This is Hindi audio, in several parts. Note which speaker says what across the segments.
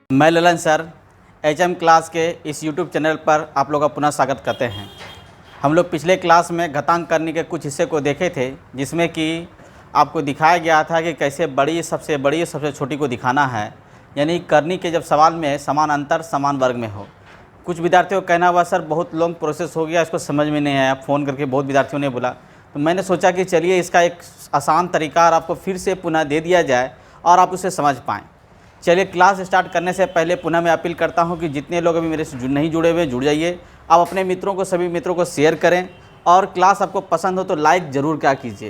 Speaker 1: मैं ललन सर HM क्लास के इस YouTube चैनल पर आप लोग का पुनः स्वागत करते हैं। हम लोग पिछले क्लास में घातांक करने के कुछ हिस्से को देखे थे, जिसमें कि आपको दिखाया गया था कि कैसे बड़ी सबसे छोटी को दिखाना है, यानी करनी के जब सवाल में समान अंतर समान वर्ग में हो। कुछ विद्यार्थियों का कहना हुआ सर बहुत लॉन्ग प्रोसेस हो गया, इसको समझ में नहीं आया। फ़ोन करके बहुत विद्यार्थियों ने बोला, तो मैंने सोचा कि चलिए इसका एक आसान तरीका और आपको फिर से पुनः दे दिया जाए और आप उसे समझ पाएँ। चलिए क्लास स्टार्ट करने से पहले पुनः मैं अपील करता हूं कि जितने लोग अभी मेरे से नहीं जुड़े हुए जुड़ जाइए। आप अपने मित्रों को, सभी मित्रों को शेयर करें और क्लास आपको पसंद हो तो लाइक ज़रूर क्या कीजिए।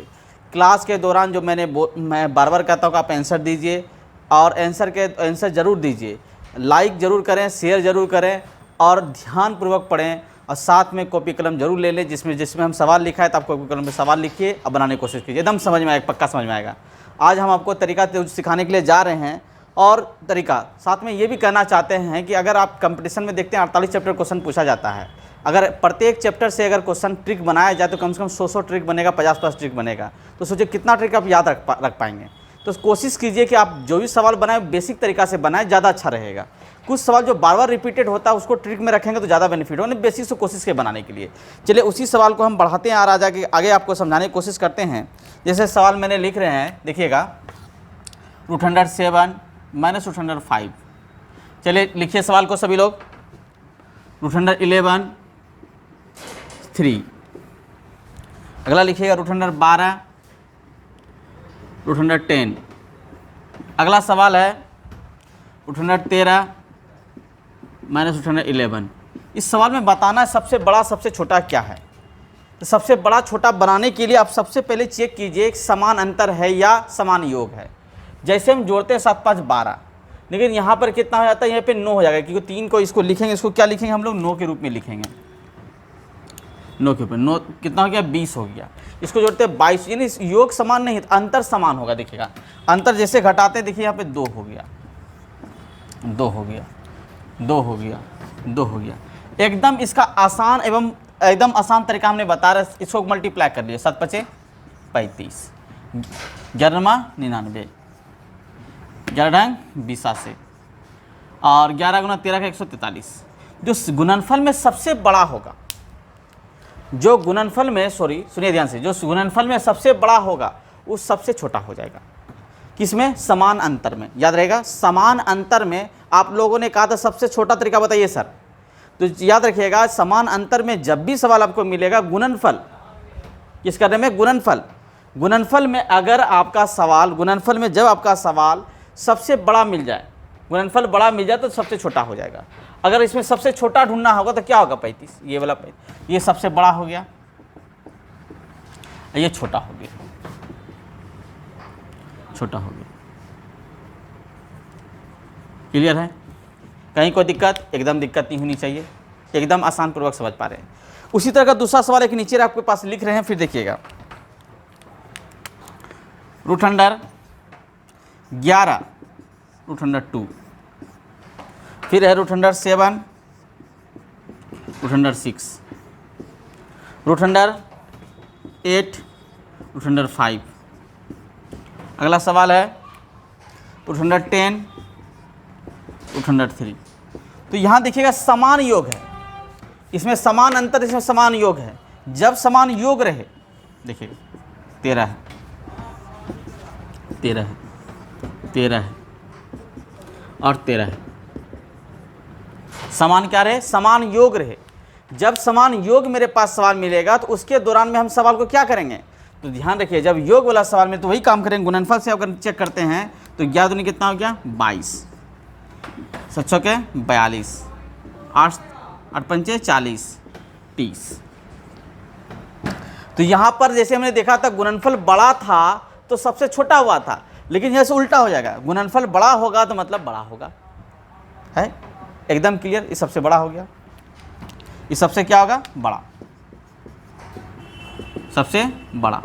Speaker 1: क्लास के दौरान जो मैं बार बार कहता हूं कि आप आंसर दीजिए और आंसर ज़रूर दीजिए, लाइक ज़रूर करें, शेयर ज़रूर करें और ध्यानपूर्वक पढ़ें। और साथ में कॉपी कलम ज़रूर ले लें, जिसमें हम सवाल लिखा है तो आप कॉपी कलम में सवाल लिखिए और बनाने की कोशिश कीजिए। एकदम समझ में आएगा, पक्का समझ में आएगा। आज हम आपको तरीका सिखाने के लिए जा रहे हैं और तरीका साथ में ये भी कहना चाहते हैं कि अगर आप कंपटीशन में देखते हैं 48 चैप्टर क्वेश्चन पूछा जाता है, अगर प्रत्येक चैप्टर से अगर क्वेश्चन ट्रिक बनाया जाए तो कम से कम 100 ट्रिक बनेगा, 50 ट्रिक बनेगा। तो सोचिए कितना ट्रिक आप याद रख पाएंगे। तो कोशिश कीजिए कि आप जो भी सवाल बनाए बेसिक तरीका से बनाए, ज़्यादा अच्छा रहेगा। कुछ सवाल जो बार बार रिपीटेड होता है उसको ट्रिक में रखेंगे तो ज़्यादा बेनिफिट होगा, बेसिक से कोशिश के बनाने के लिए। चलिए उसी सवाल को हम बढ़ाते हैं और आगे आपको समझाने की कोशिश करते हैं। जैसे सवाल मैंने लिख रहे हैं, देखिएगा, √7 -√5। चलिए लिखिए सवाल को सभी लोग। √11 3। अगला लिखिएगा √12 √10। अगला सवाल है √13 -√11। इस सवाल में बताना है सबसे बड़ा सबसे छोटा क्या है। तो सबसे बड़ा छोटा बनाने के लिए आप सबसे पहले चेक कीजिए समान अंतर है या समान योग है। जैसे हम जोड़ते हैं 7 5 12, लेकिन यहाँ पर कितना हो जाता है, यहाँ पे 9 हो जाएगा, क्योंकि 3 को इसको लिखेंगे, इसको क्या लिखेंगे हम लोग, 9 के रूप में लिखेंगे। 9 के ऊपर 9 कितना हो गया, 20 हो गया। इसको जोड़ते हैं 22, यानी योग समान नहीं, अंतर समान होगा। देखिएगा अंतर जैसे घटाते हैं, देखिए यहाँ पे 2 हो गया, 2 हो गया, 2 हो गया, 2 हो गया। एकदम इसका आसान एवं एकदम आसान तरीका हमने बता रहा है। इसको मल्टीप्लाई कर लिया, 7 5 35, 11 99, 11 82 और 11 × 13 का 143। जो गुणनफल में सबसे बड़ा होगा, जो गुणनफल में सुनिए ध्यान से, जो गुणनफल में सबसे बड़ा होगा वो सबसे छोटा हो जाएगा। किसमें, समान अंतर में। याद रहेगा, समान अंतर में आप लोगों ने कहा था सबसे छोटा तरीका बताइए सर। तो याद रखिएगा, समान अंतर में जब भी सवाल आपको मिलेगा, गुणनफल किस करने में, गुणनफल में अगर आपका सवाल, गुणनफल में जब आपका सवाल सबसे बड़ा मिल जाए, गुणनफल बड़ा मिल जाए तो सबसे छोटा हो जाएगा। अगर इसमें सबसे छोटा ढूंढना होगा तो क्या होगा, 35, ये वाला 35, ये सबसे बड़ा हो गया, ये छोटा हो गया, छोटा हो गया। क्लियर है? कहीं कोई दिक्कत, एकदम दिक्कत नहीं होनी चाहिए, एकदम आसान पूर्वक समझ पा रहे हैं। उसी तरह का दूसरा सवाल एक नीचे आपके पास लिख रहे हैं, फिर देखिएगा, √11 √2, फिर है √7 √6, √8 √5। अगला सवाल है √10 √3। तो यहाँ देखिएगा समान योग है, इसमें समान अंतर, इसमें समान योग है। जब समान योग रहे, देखिए 13 है, 13 है, 13 है और 13 है। समान क्या रहे, समान योग रहे। जब समान योग मेरे पास सवाल मिलेगा तो उसके दौरान में हम सवाल को क्या करेंगे, तो ध्यान रखिए, जब योग वाला सवाल में तो वही काम करेंगे। गुणनफल से अगर चेक करते हैं तो 11 दूनी कितना हो गया, 22, 7 के 42, 8 8 पंचे 40, 30। तो यहाँ पर जैसे हमने देखा था गुणनफल बड़ा था तो सबसे छोटा हुआ था, लेकिन यहाँ से उल्टा हो जाएगा, गुणनफल बड़ा होगा तो मतलब बड़ा होगा। है एकदम क्लियर, ये सबसे बड़ा हो गया, ये सबसे क्या होगा, बड़ा, सबसे बड़ा,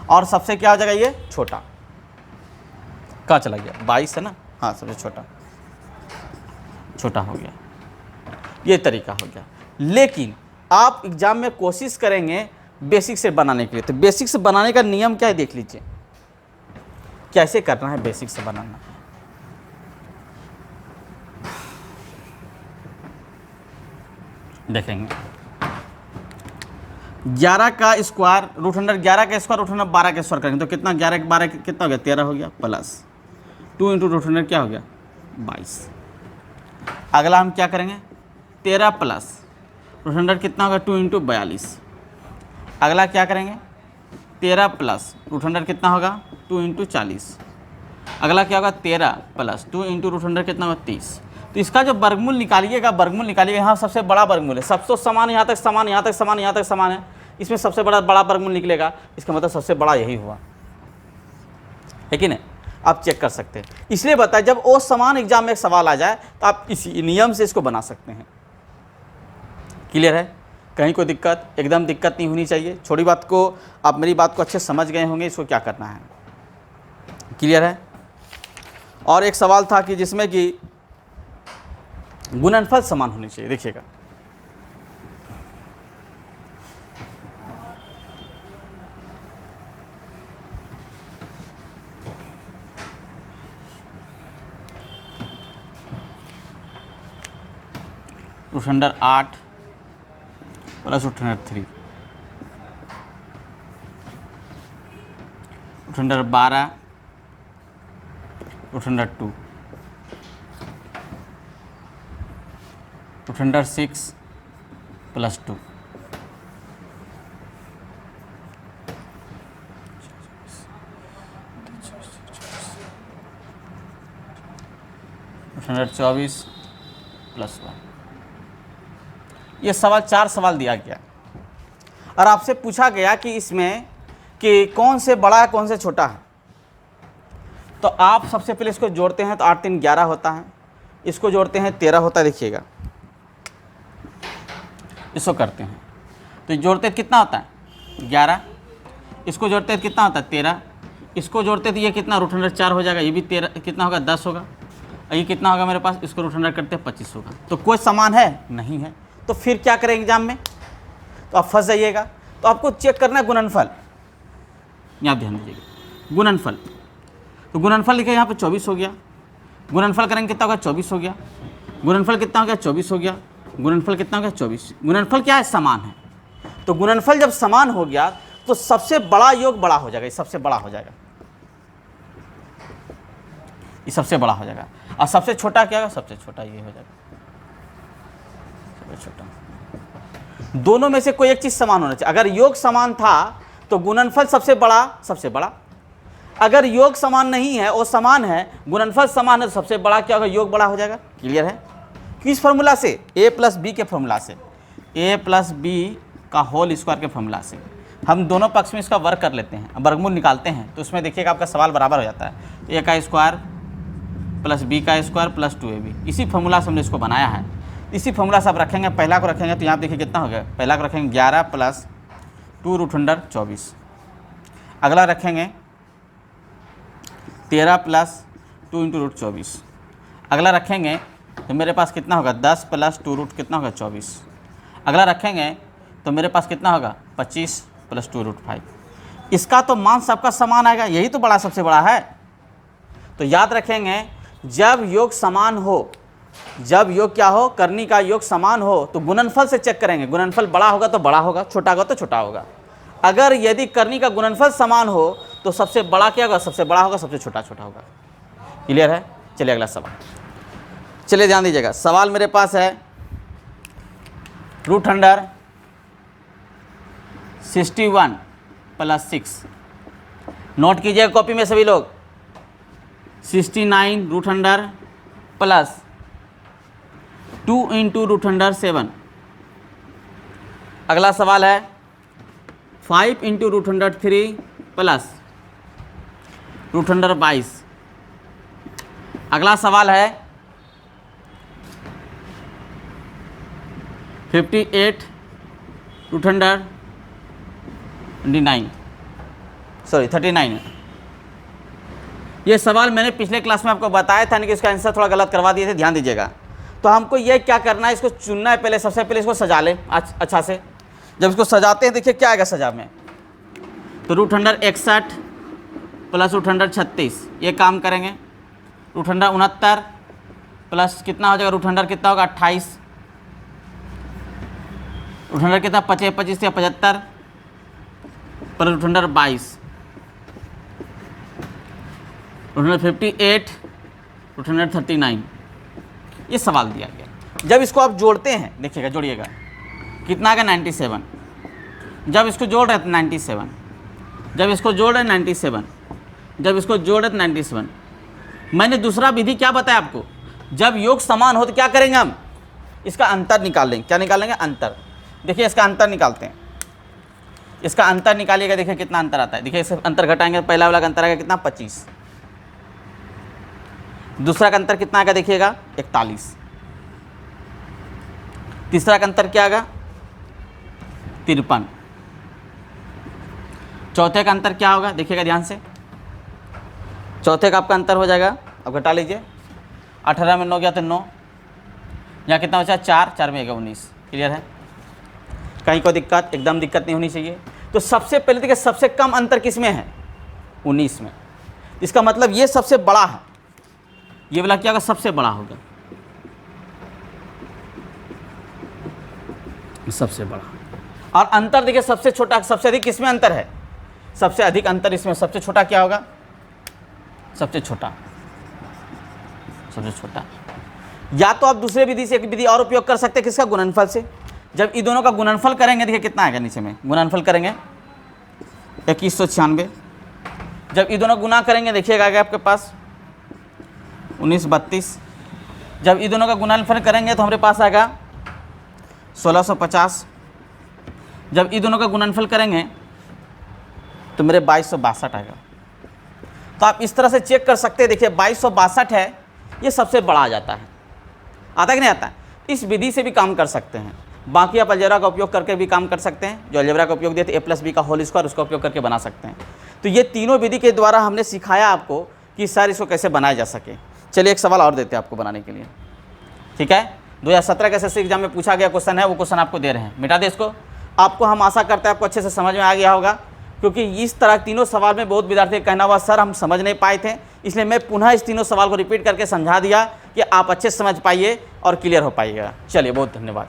Speaker 1: और सबसे क्या हो जाएगा, ये छोटा। कहाँ चला गया, 22 है ना, हाँ सबसे छोटा, छोटा हो गया। ये तरीका हो गया। लेकिन आप एग्जाम में कोशिश करेंगे बेसिक से बनाने के लिए, तो बेसिक से बनाने का नियम क्या है देख लीजिए, कैसे करना है बेसिक से बनाना। देखेंगे 11 का स्क्वायर रूट अंडर 11 का स्क्वायर रूट अंडर 12 का स्क्वायर करेंगे तो कितना 11 12 कितना हो गया 13 हो गया प्लस 2 इंटू रूट अंडर क्या हो गया 22। अगला हम क्या करेंगे 13 प्लस रूट अंडर कितना होगा 2 इंटू 42। अगला क्या करेंगे 13 प्लस रूट अंडर कितना होगा 2 इंटू 40। अगला क्या होगा 13 प्लस 2 इंटू रूट अंडर कितना होगा 30। तो इसका जो वर्गमूल निकालिएगा यहाँ सबसे बड़ा वर्गमूल है, सब तो समान यहाँ तक समान यहाँ तक समान यहाँ तक समान है, इसमें सबसे बड़ा वर्गमूल निकलेगा, इसका मतलब सबसे बड़ा यही हुआ है कि नहीं। आप चेक कर सकते हैं, इसलिए बताया जब वो समान एग्जाम में एक सवाल आ जाए तो आप इसी नियम से इसको बना सकते हैं। क्लियर है, कहीं कोई दिक्कत एकदम दिक्कत नहीं होनी चाहिए। छोटी बात को आप मेरी बात को अच्छे समझ गए होंगे, इसको क्या करना है। क्लियर है। और एक सवाल था कि जिसमें कि गुणनफल समान होनी चाहिए, देखिएगा root under 8 plus root under 3 root under 12 root under 2 root under 6 plus 2 root under 24 plus 1। ये सवाल 4 सवाल दिया गया और आपसे पूछा गया कि इसमें कि कौन से बड़ा है कौन से छोटा है। तो आप सबसे पहले इसको जोड़ते हैं तो 8 3 11 होता है, इसको जोड़ते हैं 13 होता है। देखिएगा इसको करते हैं तो जोड़ते कितना होता है 11, इसको जोड़ते कितना होता है 13, इसको जोड़ते तो ये कितना रूट अंडर 4 हो जाएगा, ये भी 13 कितना होगा 10 होगा, और ये कितना होगा मेरे पास, इसको रूट अंडर करते 25 होगा। तो कोई समान है नहीं है, तो फिर क्या करें एग्जाम में, तो आप फंस जाइएगा। तो आपको चेक करना है गुणनफल, यहाँ ध्यान दीजिएगा गुणनफल। तो गुणनफल लिखे यहाँ पे 24 हो गया, गुणनफल करेंगे कितना होगा 24 हो गया, गुणनफल कितना हो गया 24 हो गया, गुणनफल कितना हो गया 24। गुणनफल क्या है समान है, तो गुणनफल जब समान हो गया तो सबसे बड़ा योग बड़ा हो जाएगा, ये सबसे बड़ा हो जाएगा, ये सबसे बड़ा हो जाएगा। और सबसे छोटा क्या होगा, सबसे छोटा ये हो जाएगा, सबसे छोटा। दोनों में से कोई एक चीज समान होना चाहिए। अगर योग समान था तो गुणनफल सबसे बड़ा, अगर योग समान नहीं है और समान है, गुणनफल समान है तो सबसे बड़ा क्या होगा, योग बड़ा हो जाएगा। क्लियर है। किस फॉर्मूला से, a प्लस बी के फॉर्मूला से, a प्लस बी का होल स्क्वायर के फॉर्मूला से। हम दोनों पक्ष में इसका वर्ग कर लेते हैं, वर्गमूल निकालते हैं तो उसमें देखिएगा आपका सवाल बराबर हो जाता है। तो a का स्क्वायर प्लस b का स्क्वायर प्लस 2ab, इसी फॉर्मूला से हमने इसको बनाया है। इसी फॉर्मूला से आप रखेंगे, पहला को रखेंगे तो यहाँ देखिए कितना हो गया, पहला को रखेंगे 11 प्लस 2 रूट अंडर 24, अगला रखेंगे 13 प्लस 2 इंटू रूट 24, अगला रखेंगे तो मेरे पास कितना होगा 10 प्लस 2 रूट कितना होगा 24, अगला रखेंगे तो मेरे पास कितना होगा 25 प्लस 2 रूट 5। इसका तो मान सबका समान आएगा, यही तो बड़ा सबसे बड़ा है। तो याद रखेंगे जब योग समान हो, जब योग क्या हो, करनी का योग समान हो तो गुणनफल से चेक करेंगे, गुणनफल बड़ा होगा तो बड़ा होगा, छोटा होगा तो छोटा होगा। अगर यदि करनी का गुणनफल समान हो तो सबसे बड़ा क्या होगा, सबसे बड़ा होगा, सबसे छोटा छोटा होगा। क्लियर है। चलिए अगला सवाल, चलिए ध्यान दीजिएगा। सवाल मेरे पास है रूट अंडर 61 प्लस 6, नोट कीजिएगा कॉपी में सभी लोग, 69 root under plus 2 into root under 7। अगला सवाल है 5 into root under 3 plus root under 22। अगला सवाल है 58 रूट अंडर 39। ये सवाल मैंने पिछले क्लास में आपको बताया था, कि इसका आंसर थोड़ा गलत करवा दिए थे, ध्यान दीजिएगा। तो हमको ये क्या करना है, इसको चुनना है पहले, सबसे पहले इसको सजा लें अच्छा से। जब इसको सजाते हैं देखिए क्या आएगा सजा में, तो root under 61 plus root under 36, ये काम करेंगे। रूट अंडर 69 प्लस कितना हो जाएगा, रूट अंडर कितना होगा 28 रूट अंडर कितना 25 या 75 पर root under 22, root under 58, root under 39। ये सवाल दिया गया। जब इसको आप जोड़ते हैं, देखिएगा जोड़िएगा कितना आ गया 97। जब इसको जोड़ रहे थे 97, जब इसको जोड़ रहे 97, जब इसको जोड़ रहे 97। मैंने दूसरा विधि क्या बताया आपको, जब योग समान हो तो क्या करेंगे हम, इसका अंतर निकाल लेंगे। क्या निकालेंगे, अंतर। देखिए इसका अंतर निकालते हैं, इसका अंतर निकालिएगा, देखिए कितना अंतर आता है। देखिए इससे अंतर घटाएंगे, पहला वाला का अंतर आएगा कितना 25, दूसरा का अंतर कितना आएगा देखिएगा 41, तीसरा का अंतर क्या आएगा 53, चौथे का अंतर क्या होगा देखिएगा ध्यान से, चौथे का आपका अंतर हो जाएगा, अब घटा लीजिए, 18 में 9 गया तो 9, यहाँ कितना बचा 4, 4 में 19। क्लियर है, कहीं कोई दिक्कत, एकदम दिक्कत नहीं होनी चाहिए। तो सबसे पहले देखिए सबसे कम अंतर किस में है 19 में, इसका मतलब ये सबसे बड़ा है, ये वाला क्या होगा सबसे बड़ा होगा, सबसे बड़ा। और अंतर देखिए सबसे छोटा, सबसे अधिक किसमें अंतर है, सबसे अधिक अंतर इसमें, सबसे छोटा क्या होगा, सबसे छोटा, सबसे छोटा। या तो आप दूसरे विधि से एक विधि और उपयोग कर सकते हैं, किसका, गुणनफल से। जब इन दोनों का गुणनफल करेंगे देखिए कितना आएगा नीचे में, गुणनफल करेंगे 2196, जब इन दोनों गुना करेंगे देखिएगा आगे आपके पास 1932, जब इन दोनों का गुणनफल करेंगे तो हमारे पास आएगा 1650, जब इन दोनों का गुणनफल करेंगे तो मेरे 2262 आएगा। तो आप इस तरह से चेक कर सकते हैं, देखिए 2262 है, ये सबसे बड़ा आ जाता है, आता है कि नहीं आता है। इस विधि से भी काम कर सकते हैं, बाकी आप अलजेब्रा का उपयोग करके भी काम कर सकते हैं, जो अलजेब्रा का उपयोग दिए थे a+b का होल स्क्वायर, उसका उपयोग करके बना सकते हैं। तो ये तीनों विधि के द्वारा हमने सिखाया आपको कि सर इसको कैसे बनाया जा सके। चलिए एक सवाल और देते हैं आपको बनाने के लिए, ठीक है। 2017 के एसएससी एग्जाम में पूछा गया क्वेश्चन है, वो क्वेश्चन आपको दे रहे हैं, मिटा दे इसको। आपको हम आशा करते हैं आपको अच्छे से समझ में आ गया होगा, क्योंकि इस तरह तीनों सवाल में बहुत विद्यार्थी का कहना हुआ सर हम समझ नहीं पाए थे, इसलिए मैं पुनः इस तीनों सवाल को रिपीट करके समझा दिया कि आप अच्छे से समझ पाइए और क्लियर हो पाइएगा। चलिए बहुत धन्यवाद।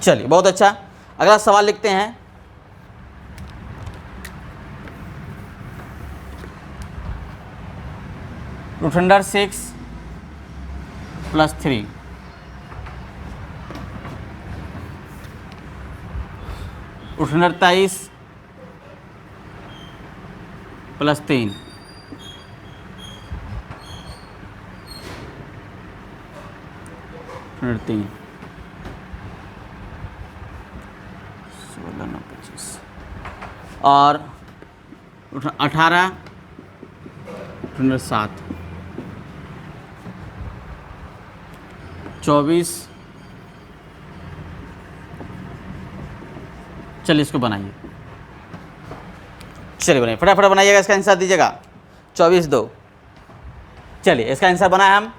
Speaker 1: चलिए बहुत अच्छा, अगला सवाल लिखते हैं। Root under 6 + 3, root under 23 + 3, root under 3, 16 9 25 और 18 रूट अंडर 7, 24। चलिए इसको बनाइए, चलिए बनाइए फटाफट बनाइएगा, इसका आंसर दीजिएगा 24 2। चलिए इसका आंसर बनाया हम,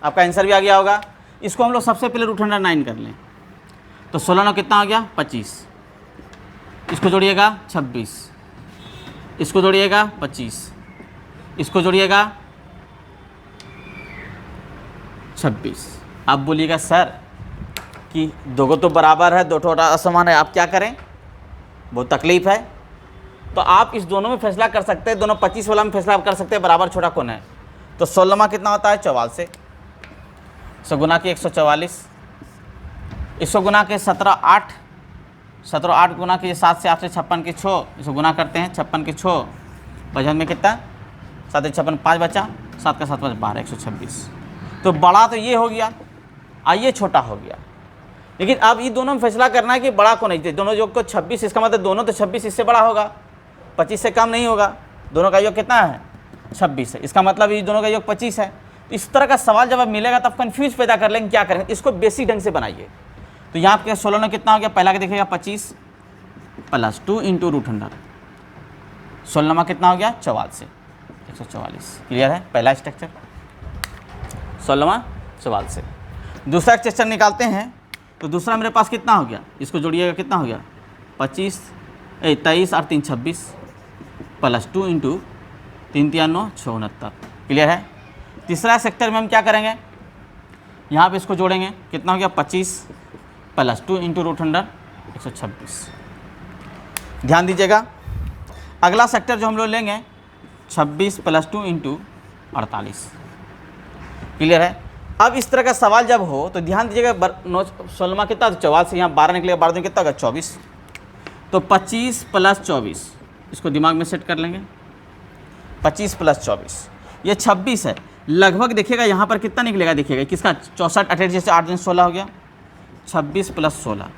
Speaker 1: आपका आंसर भी आ गया होगा। इसको हम लोग सबसे पहले रूट अंडर 9 कर लें, तो 16 9 कितना हो गया 25, इसको जोड़िएगा 26, इसको जोड़िएगा 25, इसको जोड़िएगा 26। आप बोलिएगा सर कि दो तो बराबर है, दो असमान है, आप क्या करें, बहुत तकलीफ है। तो आप इस दोनों में फैसला कर सकते हैं, दोनों 25 वाला में फैसला कर सकते हैं बराबर छोटा कौन है। तो 16वां कितना होता है 44 से, इसको गुना के 144, इसको गुना के 17 8, 17 8 गुना के 7 से 8 से 56 के 6, इसको गुना करते हैं 56 के 6, बजन में कितना 7 56 5 बचा, 7 का 7 5 12 126। तो बड़ा तो ये हो गया, आइए छोटा हो गया। लेकिन अब ये दोनों में फैसला करना है कि बड़ा को नहीं थे, दोनों योग को 26, इसका मतलब दोनों तो 26 इससे बड़ा होगा, 25 से कम नहीं होगा। दोनों का योग कितना है 26 है, इसका मतलब ये दोनों का योग 25 है। तो इस तरह का सवाल जब आप मिलेगा तब कंफ्यूज पैदा कर लेंगे क्या करेंगे, इसको बेसिक ढंग से बनाइए। तो यहाँ आपके 16 में कितना हो गया, पहला के देखिएगा 25 + 2 × रूट अंडर, 16वां कितना हो गया 44 से 144। क्लियर है पहला स्ट्रक्चर, 16वां 44 से। दूसरा स्ट्रक्चर निकालते हैं, तो दूसरा मेरे पास कितना हो गया, इसको जोड़िएगा कितना हो गया 23 और 3 26 + 2 × 3 3 9 69। क्लियर है। तीसरा सेक्टर में हम क्या करेंगे, यहाँ पे इसको जोड़ेंगे, कितना हो गया 25 प्लस 2 इंटू रूट अंडर 126। ध्यान दीजिएगा, अगला सेक्टर जो हम लोग लेंगे 26 प्लस 2 इंटू 48। क्लियर है। अब इस तरह का सवाल जब हो तो ध्यान दीजिएगा, 16 कितना, तो 44 से यहाँ 12 निकलेगा, 12 दिन कितना होगा 24। तो 25 प्लस 24 इसको दिमाग में सेट कर लेंगे, 25 प्लस 24 ये 26 है। लगभग देखिएगा यहाँ पर कितना निकलेगा, देखिएगा किसका 64 28 जैसे 8 दिन 16 हो गया, 26 प्लस 16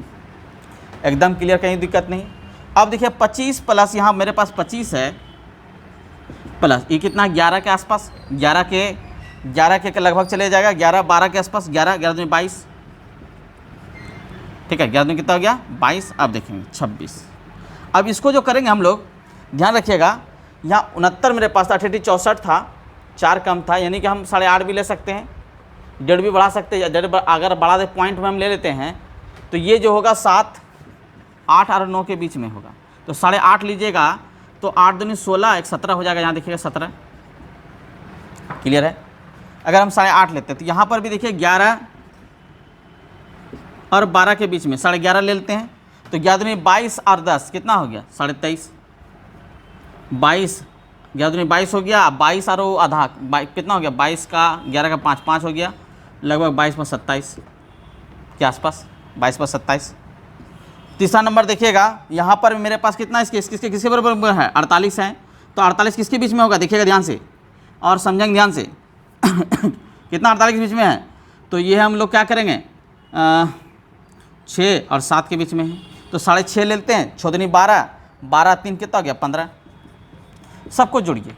Speaker 1: एकदम क्लियर, कहीं दिक्कत नहीं। अब देखिए 25 प्लस यहाँ मेरे पास 25 है प्लस ये कितना 11 के आसपास, 11 के लगभग चले जाएगा, 11 12 के आसपास, 11 में 22, ठीक है, 11 में कितना हो गया 22। अब देखेंगे 26। अब इसको जो करेंगे हम लोग, ध्यान रखिएगा, यहाँ 69 मेरे पास था, 64 था, 4 कम था, यानी कि हम 8.5 भी ले सकते हैं, 1.5 भी बढ़ा सकते हैं, 1.5 अगर बढ़ा दे पॉइंट में हम ले लेते हैं तो ये जो होगा 7 8 और 9 के बीच में होगा, तो 8.5 लीजिएगा तो 8 दूनी 16 1 17 हो जाएगा, यहाँ देखिएगा 17। क्लियर है। अगर हम 8.5 लेते हैं तो यहाँ पर भी देखिए 11 और 12 के बीच में 11.5 ले लेते हैं, तो 11 दूनी 22 और 10 कितना हो गया 23। 22 11 दूनी 22 हो गया, 22 और आधा कितना हो गया 22 का 11 का 5 5 हो गया, लगभग 22 में 27 के आसपास, 22 में 27। तीसरा नंबर देखिएगा, यहाँ पर मेरे पास कितना किसके बराबर है 48 है, तो 48 किसके बीच में होगा, देखिएगा ध्यान से और समझेंगे ध्यान से कितना 48 के बीच में है, तो ये हम लोग क्या करेंगे 6 और 7 के बीच में है, तो 6.5 लेते हैं, 6 दूनी 12 12 3 कितना हो गया 15। सबको जोड़िए,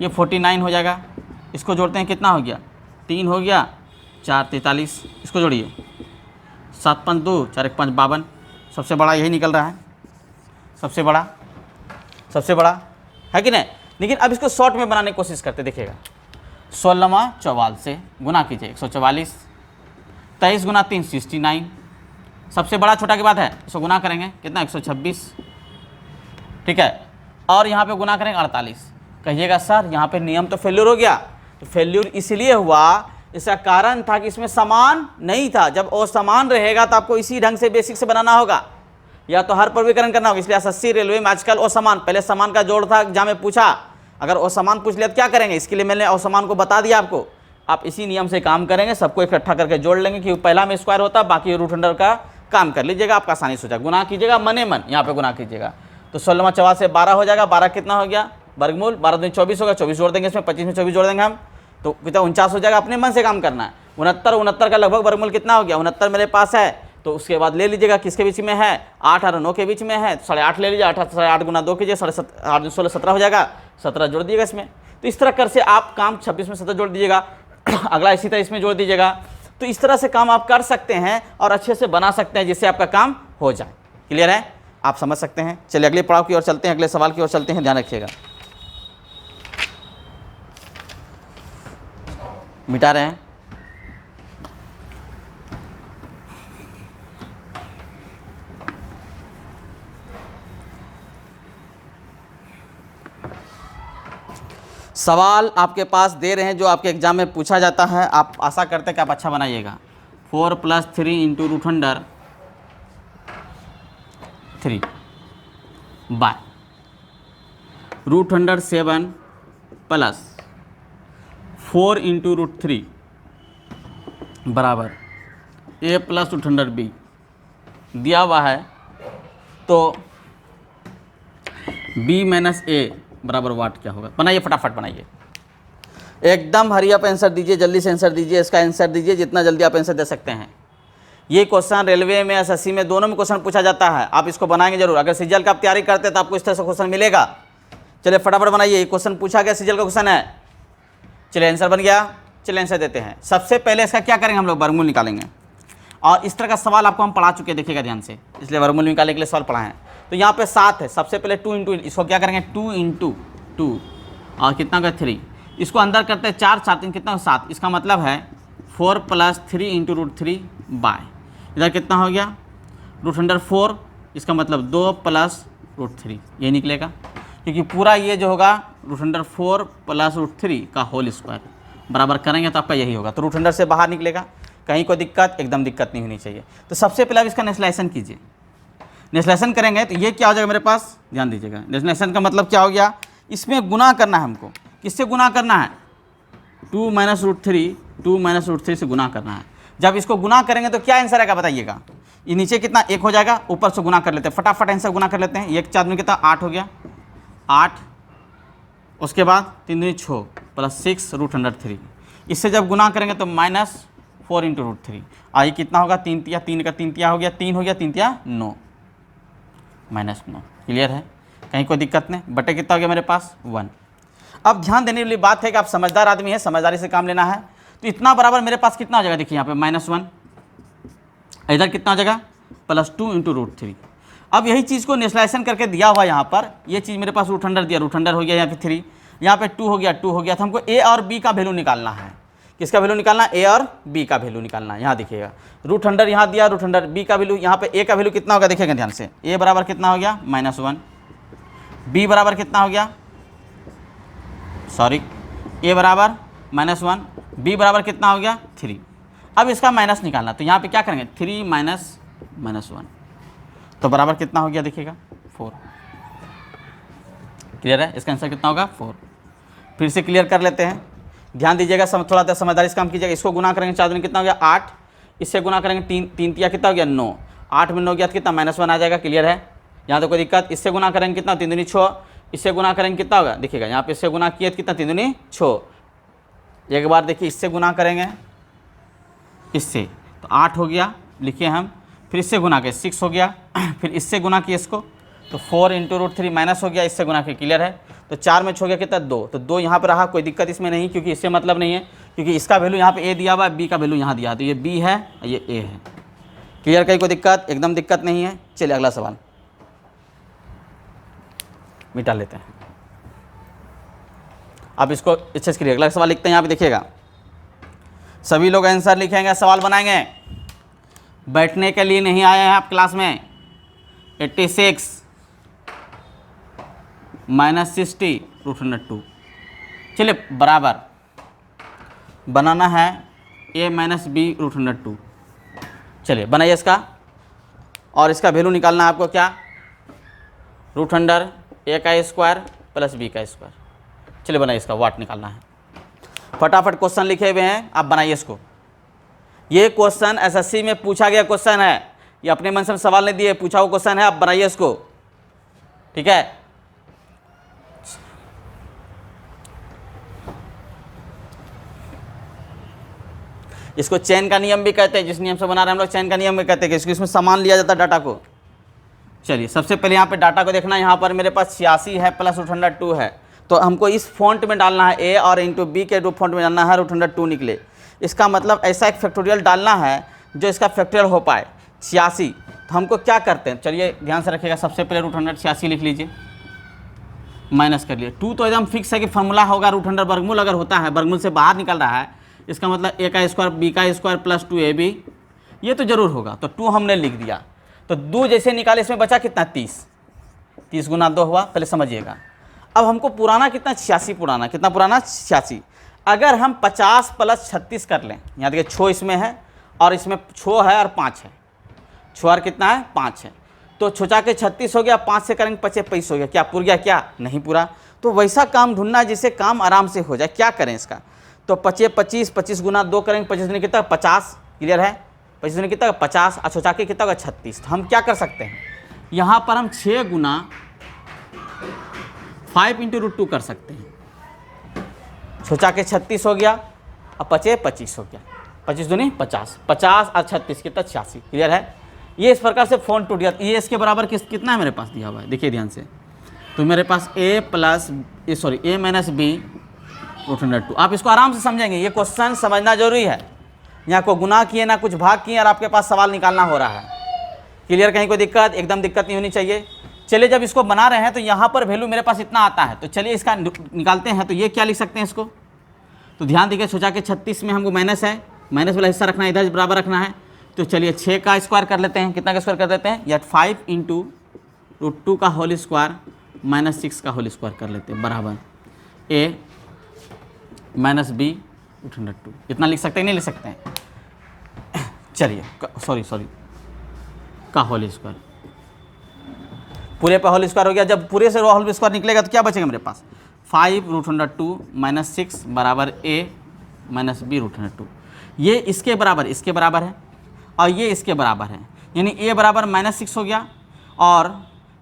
Speaker 1: ये 49 हो जाएगा, इसको जोड़ते हैं कितना हो गया 3 हो गया, 4 43, इसको जोड़िए 7 5 2 4 1 5 52। सबसे बड़ा यही निकल रहा है, सबसे बड़ा है कि नहीं। लेकिन अब इसको शॉर्ट में बनाने की कोशिश करते, देखिएगा 16वां 44 से गुना कीजिए 144, 23 गुना 3 69, सबसे बड़ा छोटा की बात है, इसको गुना करेंगे कितना 126, ठीक है, और यहाँ पे गुना करेंगे 48। कहिएगा सर यहाँ पे नियम तो फेल्यूर हो गया, तो फेल्यूर इसलिए हुआ, इसका कारण था कि इसमें समान नहीं था। जब असमान रहेगा तो आपको इसी ढंग से बेसिक से बनाना होगा, या तो हर प्रविकरण करना होगा। इसलिए एसएससी रेलवे में आजकल असमान, पहले समान का जोड़ था, एग्जाम में पूछा, अगर असमान पूछ लिया तो क्या करेंगे, इसके लिए मैंने असमान को बता दिया आपको। आप इसी नियम से काम करेंगे, सबको इकट्ठा करके जोड़ लेंगे कि पहला में स्क्वायर होता, बाकी रूट अंडर का काम कर लीजिएगा, आपका आसानी से हो जाएगा। गुना कीजिएगा मने मन, यहाँ पे गुना कीजिएगा, तो 16वां 44 से 12 हो जाएगा, 12 कितना हो गया वर्गमूल, 12 दूनी 24 होगा, 24 जोड़ देंगे इसमें, 25 में 24 जोड़ देंगे हम, तो कितना 49 हो जाएगा। अपने मन से काम करना है। 69 का लगभग वर्गमूल कितना हो गया 69 मेरे पास है, तो उसके बाद ले लीजिएगा किसके बीच में है 8 और 9 के बीच में है, 8.5 ले लीजिए, 8 गुना 2 कीजिए, 8 16 17 हो जाएगा, 17 जोड़ दीजिएगा इसमें। तो इस तरह कर से आप काम 26 में 17 जोड़ दीजिएगा, अगला इसी तरह इसमें जोड़ दीजिएगा। तो इस तरह से काम आप कर सकते हैं और अच्छे से बना सकते हैं, जिससे आपका काम हो जाए। क्लियर है, आप समझ सकते हैं। चलिए अगले पड़ाव की ओर चलते हैं, अगले सवाल की ओर चलते हैं, ध्यान रखिएगा। मिटा रहे हैं, सवाल आपके पास दे रहे हैं जो आपके एग्जाम में पूछा जाता है। आप आशा करते हैं कि आप अच्छा बनाइएगा। 4 + 3 into root under 3 by root under 7 plus 4 into root 3 बराबर a plus root under b दिया हुआ है, तो b माइनस a बराबर वाट क्या होगा। बनाइए, फटाफट बनाइए, एकदम हरी अप आंसर दीजिए, जल्दी से आंसर दीजिए, इसका आंसर दीजिए जितना जल्दी आप आंसर दे सकते हैं। ये क्वेश्चन रेलवे में, एसएससी में, दोनों में क्वेश्चन पूछा जाता है। आप इसको बनाएंगे जरूर। अगर सीजीएल का आप तैयारी करते हैं तो आपको इस तरह से क्वेश्चन मिलेगा। चलिए फटाफट बनाइए, ये क्वेश्चन पूछा गया, सीजीएल का क्वेश्चन है। चलिए आंसर बन गया, चलिए आंसर देते हैं। सबसे पहले इसका क्या करेंगे, हम लोग वर्गमूल निकालेंगे, और इस तरह का सवाल आपको हम पढ़ा चुके हैं, देखिएगा ध्यान से, इसलिए वर्गमूल निकालने के लिए सवाल पढ़ा है। तो यहाँ पे 7 है, सबसे पहले 2 इंटू, इसको क्या करेंगे 2 इंटू 2 और कितना का 3, इसको अंदर करते हैं 4 4 3 कितना 7, इसका मतलब है 4 + 3 इंटू रूट 3 बाय, इधर कितना हो गया रूट अंडर 4, इसका मतलब 2 + रूट 3, ये निकलेगा। क्योंकि पूरा ये जो होगा √4 प्लस √3 का होल स्क्वायर बराबर करेंगे तो आपका यही होगा। तो √100 से बाहर निकलेगा, कहीं कोई दिक्कत, एकदम दिक्कत नहीं होनी चाहिए। तो सबसे पहले आप इसका नेस्लाइजेशन कीजिए। नेस्लाइजेशन करेंगे तो ये क्या हो जाएगा मेरे पास, ध्यान दीजिएगा। नेस्लाइजेशन का मतलब क्या हो गया, इसमें गुना करना है हमको। किससे गुना करना है, 2 - √3, 2 - √3 से गुना करना है। जब इसको गुना करेंगे तो क्या आंसर आएगा बताइएगा। ये नीचे कितना 1 हो जाएगा, ऊपर से गुना कर लेते हैं, फटाफट आंसर गुना कर लेते हैं। 1 4 में कितना 8 हो गया, 8, उसके बाद 3 दूनी 6 प्लस 6 √103। इससे जब गुना करेंगे तो -4 × √3, आई कितना होगा, 3 तिया, 3 का 3 तिया हो गया, 3 हो गया, 3 तिया 9, -9। क्लियर है, कहीं कोई दिक्कत नहीं। बटे कितना हो गया मेरे पास 1। अब ध्यान देने वाली बात है कि आप समझदार आदमी है, समझदारी से काम लेना है। तो इतना बराबर मेरे पास कितना हो जाएगा, देखिए यहाँ पे -1, इधर कितना हो जाएगा +2 × √3। अब यही चीज़ को नेस्लाइजेशन करके दिया हुआ यहाँ पर, ये चीज़ मेरे पास √100 दिया, √100 हो गया, यहाँ पे 3, यहाँ पे 2 हो गया, 2 हो गया। तो हमको ए और बी का वैल्यू निकालना है। किसका वैल्यू निकालना है, ए और बी का वैल्यू निकालना है। यहाँ देखिएगा √100 यहाँ दिया, √100 बी का वैल्यू, यहाँ पे ए का वैल्यू कितना होगा देखिएगा ध्यान से। ए बराबर कितना हो गया -1, बी बराबर कितना हो गया, सॉरी, ए बराबर -1, बी बराबर कितना हो गया 3। अब इसका माइनस निकालना, तो यहाँ पे क्या करेंगे 3 - -1, तो बराबर कितना हो गया देखिएगा 4। क्लियर है, इसका आंसर कितना होगा 4। फिर से क्लियर कर लेते हैं, ध्यान दीजिएगा, थोड़ा सा समझदारी से काम कीजिएगा। इसको गुना करेंगे 4 दूनी कितना हो गया 8, इससे गुना करेंगे 3 तिया कितना हो गया 9, 8 में 9 गया तो कितना -1 आ जाएगा। क्लियर है, यहाँ तो कोई दिक्कत। इससे गुना करेंगे कितना 3 दूनी 6, इससे गुना करेंगे कितना होगा देखिएगा, यहाँ पे इससे गुना किया तो कितना 3 दूनी 6। एक बार देखिए इससे गुना करेंगे इससे तो 8 हो गया, लिखिए हम, फिर इससे गुना के 6 हो गया, फिर इससे गुना किए इसको तो 4 × √3 माइनस हो गया, इससे गुना के। क्लियर है, तो 4 में 6 हो गया कितना 2, तो 2 यहाँ पर रहा, कोई दिक्कत इसमें नहीं, क्योंकि इससे मतलब नहीं है, क्योंकि इसका वैल्यू यहाँ पे ए दिया हुआ है, बी का वैल्यू यहाँ दिया है, तो ये बी है और ये ए है। क्लियर, कहीं कोई दिक्कत, एकदम दिक्कत नहीं है। चलिए अगला सवाल मिटा लेते हैं। आप इसको अच्छे से करिए, अगला सवाल लिखते हैं। यहाँ पे देखिएगा, सभी लोग आंसर लिखेंगे, सवाल बनाएंगे, बैठने के लिए नहीं आए हैं आप क्लास में। 86 - 60 √2। चलिए बराबर बनाना है a - b √2। चलिए बनाइए इसका, और इसका वैल्यू निकालना है आपको क्या, √100 a का स्क्वायर प्लस b का स्क्वायर। चलिए बनाइए, इसका वाट निकालना है। फटाफट क्वेश्चन लिखे हुए हैं, आप बनाइए इसको। ये क्वेश्चन एसएससी में पूछा गया क्वेश्चन है, ये अपने मन से सवाल नहीं दिए, पूछा हुआ क्वेश्चन है, आप बनाइए इसको, ठीक है। इसको चेन का नियम भी कहते हैं, जिस नियम से बना रहे हैं हम लोग चेन का नियम भी कहते हैं, कि इसमें सामान लिया जाता है डाटा को। चलिए सबसे पहले यहाँ पे डाटा को देखना, यहाँ पर मेरे पास 86 है प्लस √102 है, तो हमको इस फॉन्ट में डालना है, ए और इंटू बी के रूप फॉन्ट में डालना है, √102 निकले। इसका मतलब ऐसा एक फैक्टोरियल डालना है जो इसका फैक्टोरियल हो पाए। 86, तो हमको क्या करते हैं, चलिए ध्यान से रखिएगा, सबसे पहले √186 लिख लीजिए, माइनस कर लिए। 2 तो एकदम फिक्स है कि फॉर्मूला होगा √100 वर्गमूल अगर होता है, वर्गमूल से बाहर निकल रहा है, इसका मतलब a का स्क्वायर b का स्क्वायर प्लस 2ab, ये तो जरूर होगा, तो 2 हमने लिख दिया। तो 2 जैसे निकाले, इसमें बचा कितना 30, 30 गुना 2 हुआ, पहले समझिएगा। अब हमको पुराना कितना 86 पुराना, कितना पुराना 86। अगर हम 50 प्लस 36 कर लें, यहाँ देखिए 6 इसमें है और इसमें 6 है और 5 है, 6 और कितना है 5 है, तो छोटा के 36 हो गया, 5 से करेंगे 25 हो गया, क्या पूर गया, क्या नहीं पूरा। तो वैसा काम ढूंढना जिससे काम आराम से हो जाए, क्या करें इसका, तो 25 25 गुना 2 करेंगे, 25 दूनी कितना 50। क्लियर है, 25 दूनी कितना 50 और छोटा के कितना होगा 36। तो हम क्या कर सकते हैं, यहाँ पर हम 6 गुना 5 × √2 कर सकते हैं। छोटा के 36 हो गया और 25 हो गया, 25 दूनी 50, 50 और 36 कितना 86। क्लियर है, ये इस प्रकार से फोन टूट गया। ये इसके बराबर कितना है मेरे पास दिया हुआ है, देखिए ध्यान से, तो मेरे पास a - b √2। आप इसको आराम से समझेंगे, ये क्वेश्चन समझना जरूरी है। यहाँ को गुना किए ना कुछ भाग किए और आपके पास सवाल निकालना हो रहा है। क्लियर, कहीं कोई दिक्कत, एकदम दिक्कत नहीं होनी चाहिए। चलिए जब इसको बना रहे हैं तो यहाँ पर वैल्यू मेरे पास इतना आता है, तो चलिए इसका निकालते हैं। तो ये क्या लिख सकते हैं इसको, तो ध्यान दीजिए, सोचा कि 36 में हमको माइनस है, माइनस वाला हिस्सा रखना है, इधर बराबर रखना है। तो चलिए 6 का स्क्वायर कर लेते हैं, कितना का स्क्वायर कर देते हैं, या 5 × √2 का होल स्क्वायर -6 का होल स्क्वायर कर लेते हैं बराबर। ए माइनस बी रूट अंडर 2, इतना लिख सकते हैं नहीं लिख सकते हैं? चलिए सॉरी का होल स्क्वायर, पूरे पे होल स्क्वायर हो गया। जब पूरे से होल स्क्वायर निकलेगा तो क्या बचेगा मेरे पास? 5 रूट अंडर 2 माइनस 6 बराबर ए माइनस बी रूट अंडर 2। ये इसके बराबर है और ये इसके बराबर है, यानी ए बराबर -6 हो गया और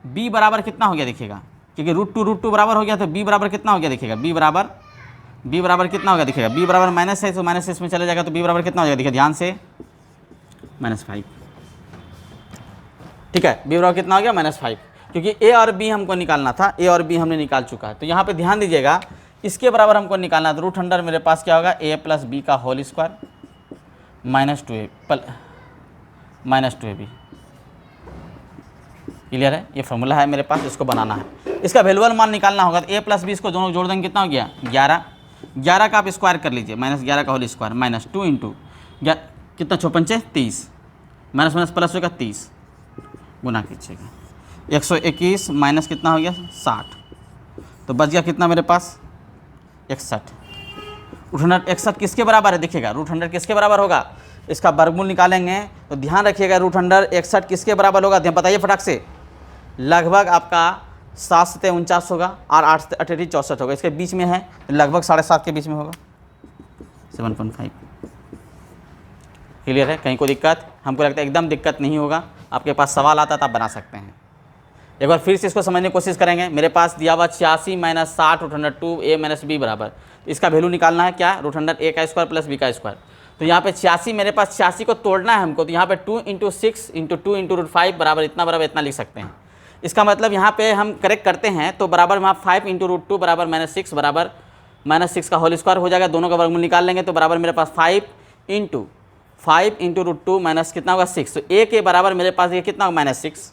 Speaker 1: बी बराबर कितना हो गया देखिएगा, क्योंकि रूट टू बराबर हो गया तो बी बराबर कितना हो गया देखिएगा, बी बराबर कितना हो गया देखिएगा, बी बराबर माइनस है तो माइनस इसमें चले जाएगा तो बी बराबर कितना हो जाएगा देखिए ध्यान से, -5। ठीक है, बी बराबर कितना हो गया -5, क्योंकि ए और बी हमको निकालना था, ए और बी हमने निकाल चुका है। तो यहाँ पे ध्यान दीजिएगा, इसके बराबर हमको निकालना था, रूट अंडर मेरे पास क्या होगा, ए प्लस बी का होल स्क्वायर -2ab। क्लियर है? ये फॉर्मूला है मेरे पास, इसको बनाना है, इसका वैल्यूअल मान निकालना होगा। तो ए प्लस बी इसको दोनों जोड़ देंगे कितना हो गया 11 का आप स्क्वायर कर लीजिए, -11 का होल स्क्वायर -2 इंटू कितना 54 30 माइनस प्लस होगा 30 गुना कीजिएगा 121 माइनस कितना हो गया 60, तो बच गया कितना मेरे पास 61। रूट अंडर 61 किसके बराबर है देखिएगा, रूट अंडर किसके बराबर होगा, इसका वर्गमूल निकालेंगे तो ध्यान रखिएगा रूट अंडर 61 किसके बराबर होगा, बताइए फटाक से। लगभग आपका 7 से 49 होगा और 8 से 8 64 होगा, इसके बीच में है लगभग 7.5 के बीच में होगा 7.5। क्लियर है? कहीं कोई दिक्कत? हमको लगता है एकदम दिक्कत नहीं होगा। आपके पास सवाल आता तो आप बना सकते हैं। एक बार फिर से इसको समझने की कोशिश करेंगे। मेरे पास दिया हुआ 86 माइनस 60 रूट अंडर 2 ए माइनस बी बराबर, इसका वैल्यू निकालना है क्या, रूट अंडर ए का स्क्वायर प्लस बी का स्क्वायर। तो यहाँ पे 86 मेरे पास 86 को तोड़ना है हमको, तो यहाँ पे 2 इंटू 6 इंटू 2 इंटू रूट 5 बराबर इतना लिख सकते हैं। इसका मतलब यहाँ पे हम करेक्ट करते हैं तो बराबर वहाँ 5 इंटू रूट 2 बराबर -6 बराबर -6 का होल स्क्वायर हो जाएगा। दोनों का वर्गमूल निकाल लेंगे तो बराबर मेरे पास 5 इंटू रूट 2 माइनस कितना होगा 6। तो ए के बराबर मेरे पास ये कितना होगा -6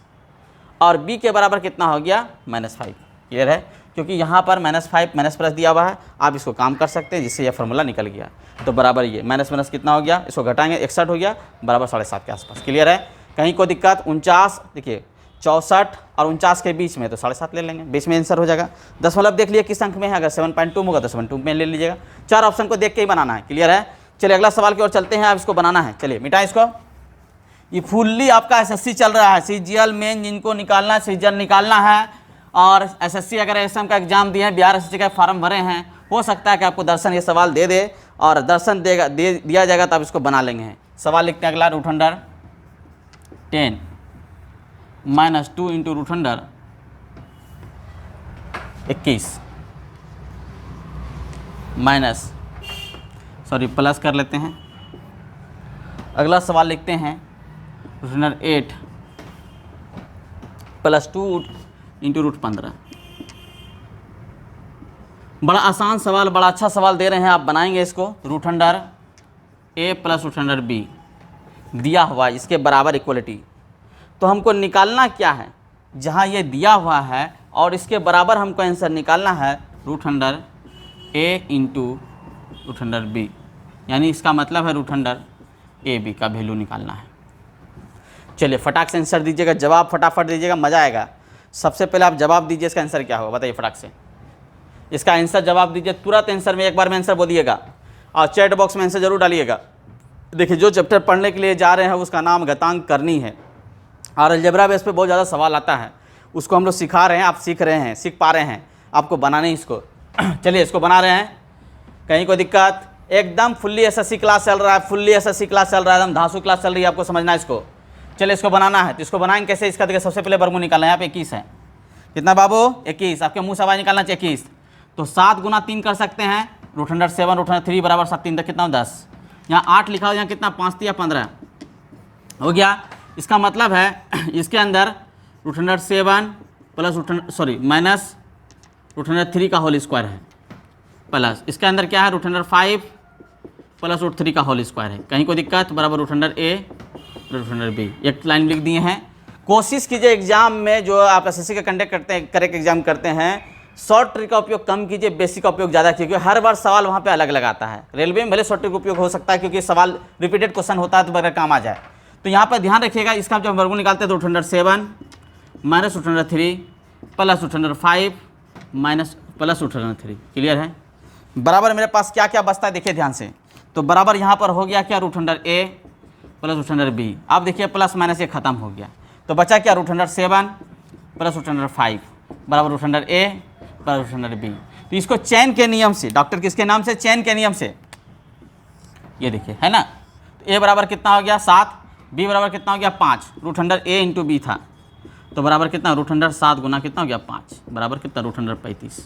Speaker 1: और बी के बराबर कितना हो गया -5। क्लियर है? क्योंकि यहाँ पर -5 माइनस प्लस दिया हुआ है, आप इसको काम कर सकते हैं जिससे यह फार्मूला निकल गया। तो बराबर ये माइनस कितना हो गया, इसको घटाएंगे 61 हो गया बराबर 7.5 के आसपास। क्लियर है? कहीं कोई दिक्कत? 49 देखिए 64 और 49 के बीच में तो 7.5 ले लेंगे, बीच में आंसर हो जाएगा। दशमलव देख लिए किस अंक में है, अगर 7.2 होगा तो 7.2 में ले लीजिएगा। 4 ऑप्शन को देख के ही बनाना है। क्लियर है? चलिए अगला सवाल की ओर चलते हैं, आप इसको बनाना है। चलिए मिटाएं इसको। ये फुल्ली आपका एसएससी चल रहा है, सीजीएल मेन जिनको निकालना है सीजीएल निकालना है, और एसएससी अगर एसएम का एग्जाम दिए हैं, बिहार एसएससी का फॉर्म भरे हैं, हो सकता है कि आपको दर्शन ये सवाल दे दे और दर्शन दिया जाएगा तो आप इसको बना लेंगे। सवाल लिखते हैं अगला, root under 10 minus 2 into root under 21 minus plus कर लेते हैं। अगला सवाल लिखते हैं root under 8 plus 2 into root 15। बड़ा आसान सवाल, बड़ा अच्छा सवाल दे रहे हैं, आप बनाएंगे इसको। Root under A plus root under B दिया हुआ, इसके बराबर इक्वलिटी। तो हमको निकालना क्या है, जहाँ ये दिया हुआ है और इसके बराबर हमको आंसर निकालना है रूट अंडर ए इंटू रूट अंडर बी, यानी इसका मतलब है रूट अंडर ए बी का वैल्यू निकालना है। चलिए फटाक से आंसर दीजिएगा, जवाब फटाफट दीजिएगा, मज़ा आएगा। सबसे पहले आप जवाब दीजिए, इसका आंसर क्या होगा बताइए फटाक से। इसका आंसर जवाब दीजिए तुरंत, आंसर में एक बार में आंसर बोलिएगा और चैट बॉक्स में आंसर जरूर डालिएगा। देखिए जो चैप्टर पढ़ने के लिए जा रहे हैं उसका नाम घातांक करनी है, और अलजेब्रा बेस पे बहुत ज़्यादा सवाल आता है, उसको हम लोग सिखा रहे हैं, आप सीख रहे हैं, सीख पा रहे हैं, आपको बनाने इसको। चलिए इसको बना रहे हैं, कहीं कोई दिक्कत? एकदम फुल्ली एसएससी क्लास चल रहा है, फुल्ली एसएससी क्लास चल रहा है, एकदम धांसू क्लास चल रही है, आपको समझना है इसको। चलिए इसको बनाना है, तो इसको बनाएंगे कैसे, इसका देखिए सबसे पहले वर्गमूल निकालना है। यहाँ पे 21 है, कितना बाबू 21, आपके मुँह से आवाज़ निकालना चाहिए 21। तो 7 गुना 3 कर सकते हैं, रूट अंडर 7 रूट अंडर 3 बराबर 7 3 तक कितना 10। यहाँ 8 लिखा हो, यहाँ कितना 5 या 15 हो गया। इसका मतलब है इसके अंदर root under 7 plus minus root under 3 का होल स्क्वायर है, प्लस इसके अंदर क्या है रूट अंडर 5 प्लस रूट 3 का होल स्क्वायर है। कहीं कोई दिक्कत? बराबर रूट अंडर ए रूट अंडर बी। एक लाइन लिख दिए हैं। कोशिश कीजिए एग्जाम में जो आप एसएससी का कंडक्ट करते हैं, करेक्ट एग्जाम करते हैं, शॉर्ट ट्रिक का उपयोग कम कीजिए, बेसिक का उपयोग ज़्यादा कीजिए, क्योंकि हर बार सवाल वहाँ पे अलग अलग आता है। रेलवे में भले शॉर्ट ट्रिक का उपयोग हो सकता है क्योंकि सवाल रिपीटेड क्वेश्चन होता है तो बगैर काम आ जाए। तो यहाँ पर ध्यान रखिएगा, इसका जब वर्गमूल निकालते हैं तो root under 7 minus root under 3 plus root under 5 minus plus root under 3। Clear है? बराबर मेरे पास क्या क्या बचता है देखिए ध्यान से। तो बराबर यहाँ पर हो गया क्या, root under A plus root under B. आप देखिए प्लस माइनस ये खत्म हो गया, तो बचा क्या, root under 7 plus root under 5 बराबर root under A plus root under B. तो इसको चैन के नियम से, डॉक्टर किसके नाम से, चैन के नियम से, ये देखिए है ना। तो ए बराबर कितना हो गया 7, बी बराबर कितना हो गया 5, रूट अंडर ए इंटू बी था, तो बराबर कितना, रूट अंडर 7 गुना कितना हो गया 5 बराबर कितना, रूट अंडर 35।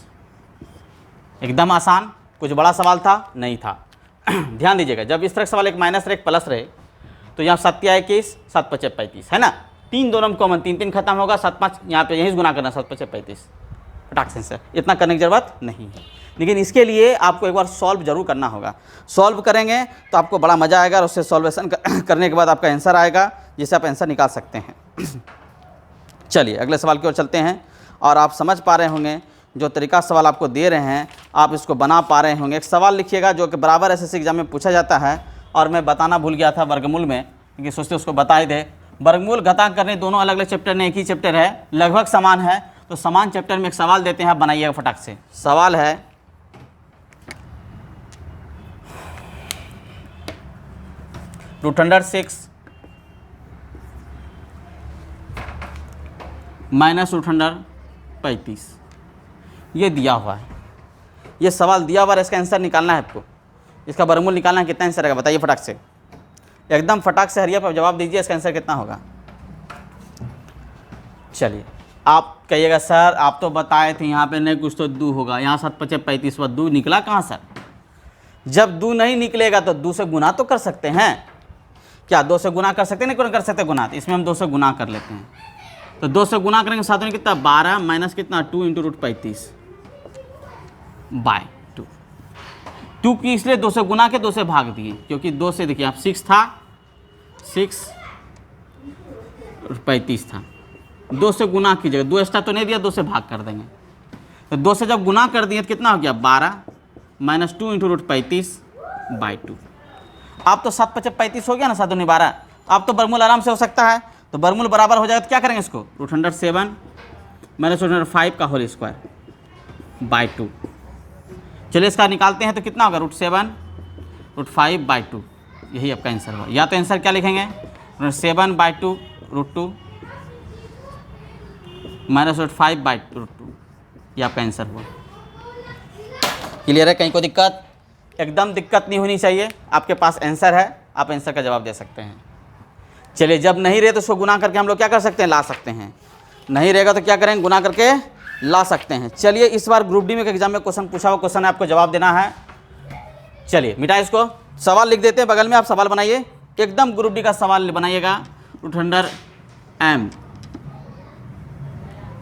Speaker 1: एकदम आसान, कुछ बड़ा सवाल था नहीं था। ध्यान दीजिएगा, जब इस तरह का सवाल एक माइनस रहे एक प्लस रहे तो यहाँ 7 या 21 7 5 35 है ना, 3 दोनों में कॉमन, 3 3 खत्म होगा, 7 5 यहाँ पे यहीं गुना करना, 7 5 35 फटाक से, इतना करने की जरूरत नहीं है। लेकिन इसके लिए आपको एक बार सॉल्व जरूर करना होगा। सॉल्व करेंगे तो आपको बड़ा मज़ा आएगा और उससे सॉल्वेशन करने के बाद आपका आंसर आएगा, जिससे आप आंसर निकाल सकते हैं। चलिए अगले सवाल की ओर चलते हैं। और आप समझ पा रहे होंगे जो तरीका सवाल आपको दे रहे हैं आप इसको बना पा रहे होंगे। एक सवाल लिखिएगा जो कि बराबर एसएससी एग्जाम में पूछा जाता है, और मैं बताना भूल गया था वर्गमूल में, क्योंकि सोचते उसको बता ही दे। वर्गमूल घटांक करने दोनों अलग अलग चैप्टर में एक ही चैप्टर है, लगभग समान है, तो समान चैप्टर में एक सवाल देते हैं, आप बनाइएगा फटाक से। सवाल है root under 6 minus root under 35, ये दिया हुआ है, ये सवाल दिया हुआ है, इसका आंसर निकालना है आपको, इसका वर्गमूल निकालना है, कितना आंसर आएगा बताइए फटाक से, एकदम फटाक से हरिया पर जवाब दीजिए, इसका आंसर कितना होगा। चलिए आप कहिएगा सर आप तो बताए थे यहाँ पे नहीं कुछ तो 2 होगा, यहाँ 7 5 35 पर 2 निकला कहाँ सर। जब 2 नहीं निकलेगा तो 2 से गुना तो कर सकते हैं, क्या 2 से गुना कर सकते हैं, नहीं कर सकते गुना, तो इसमें हम 2 से गुना कर लेते हैं। तो 2 से गुना करेंगे साथ में कितना 12 माइनस कितना 2 इंटू रूट 35 बाय 2। 2 की इसलिए 2 से गुना के 2 से भाग दिए, क्योंकि 2 से देखिए आप 6 था, 6 35 था, 2 से गुना कीजिएगा, 2 एक्स्ट्रा तो नहीं दिया, 2 से भाग कर देंगे। तो 2 से जब गुना कर दिए तो कितना हो गया 12 माइनस 2 इंटू रूट 35 बाई 2। आप तो 7 5 35 हो गया ना, 7 दूनी 12, आप तो वर्गमूल आराम से हो सकता है। तो वर्गमूल बराबर हो जाएगा तो क्या करेंगे इसको, root under 7 minus root under 5 का होल स्क्वायर बाई 2। चलिए इसका निकालते हैं तो कितना होगा, रूट 7 रूट 5 बाई 2, यही आपका आंसर होगा। या तो आंसर क्या लिखेंगे, root 7 by 2 root 2 minus root 5 by root 2, ये आपका आंसर हुआ। क्लियर है, कहीं कोई दिक्कत, एकदम दिक्कत नहीं होनी चाहिए, आपके पास आंसर है, आप आंसर का जवाब दे सकते हैं। चलिए जब नहीं रहे तो उसको गुना करके हम लोग क्या कर सकते हैं, ला सकते हैं, नहीं रहेगा तो क्या करेंगे, गुना करके ला सकते हैं। चलिए इस बार ग्रुप डी में एग्जाम में क्वेश्चन पूछा हुआ क्वेश्चन है, आपको जवाब देना है। चलिए मिटाइए इसको, सवाल लिख देते हैं बगल में, आप सवाल बनाइए, एकदम ग्रुप डी का सवाल बनाइएगा, रूट अंडर एम,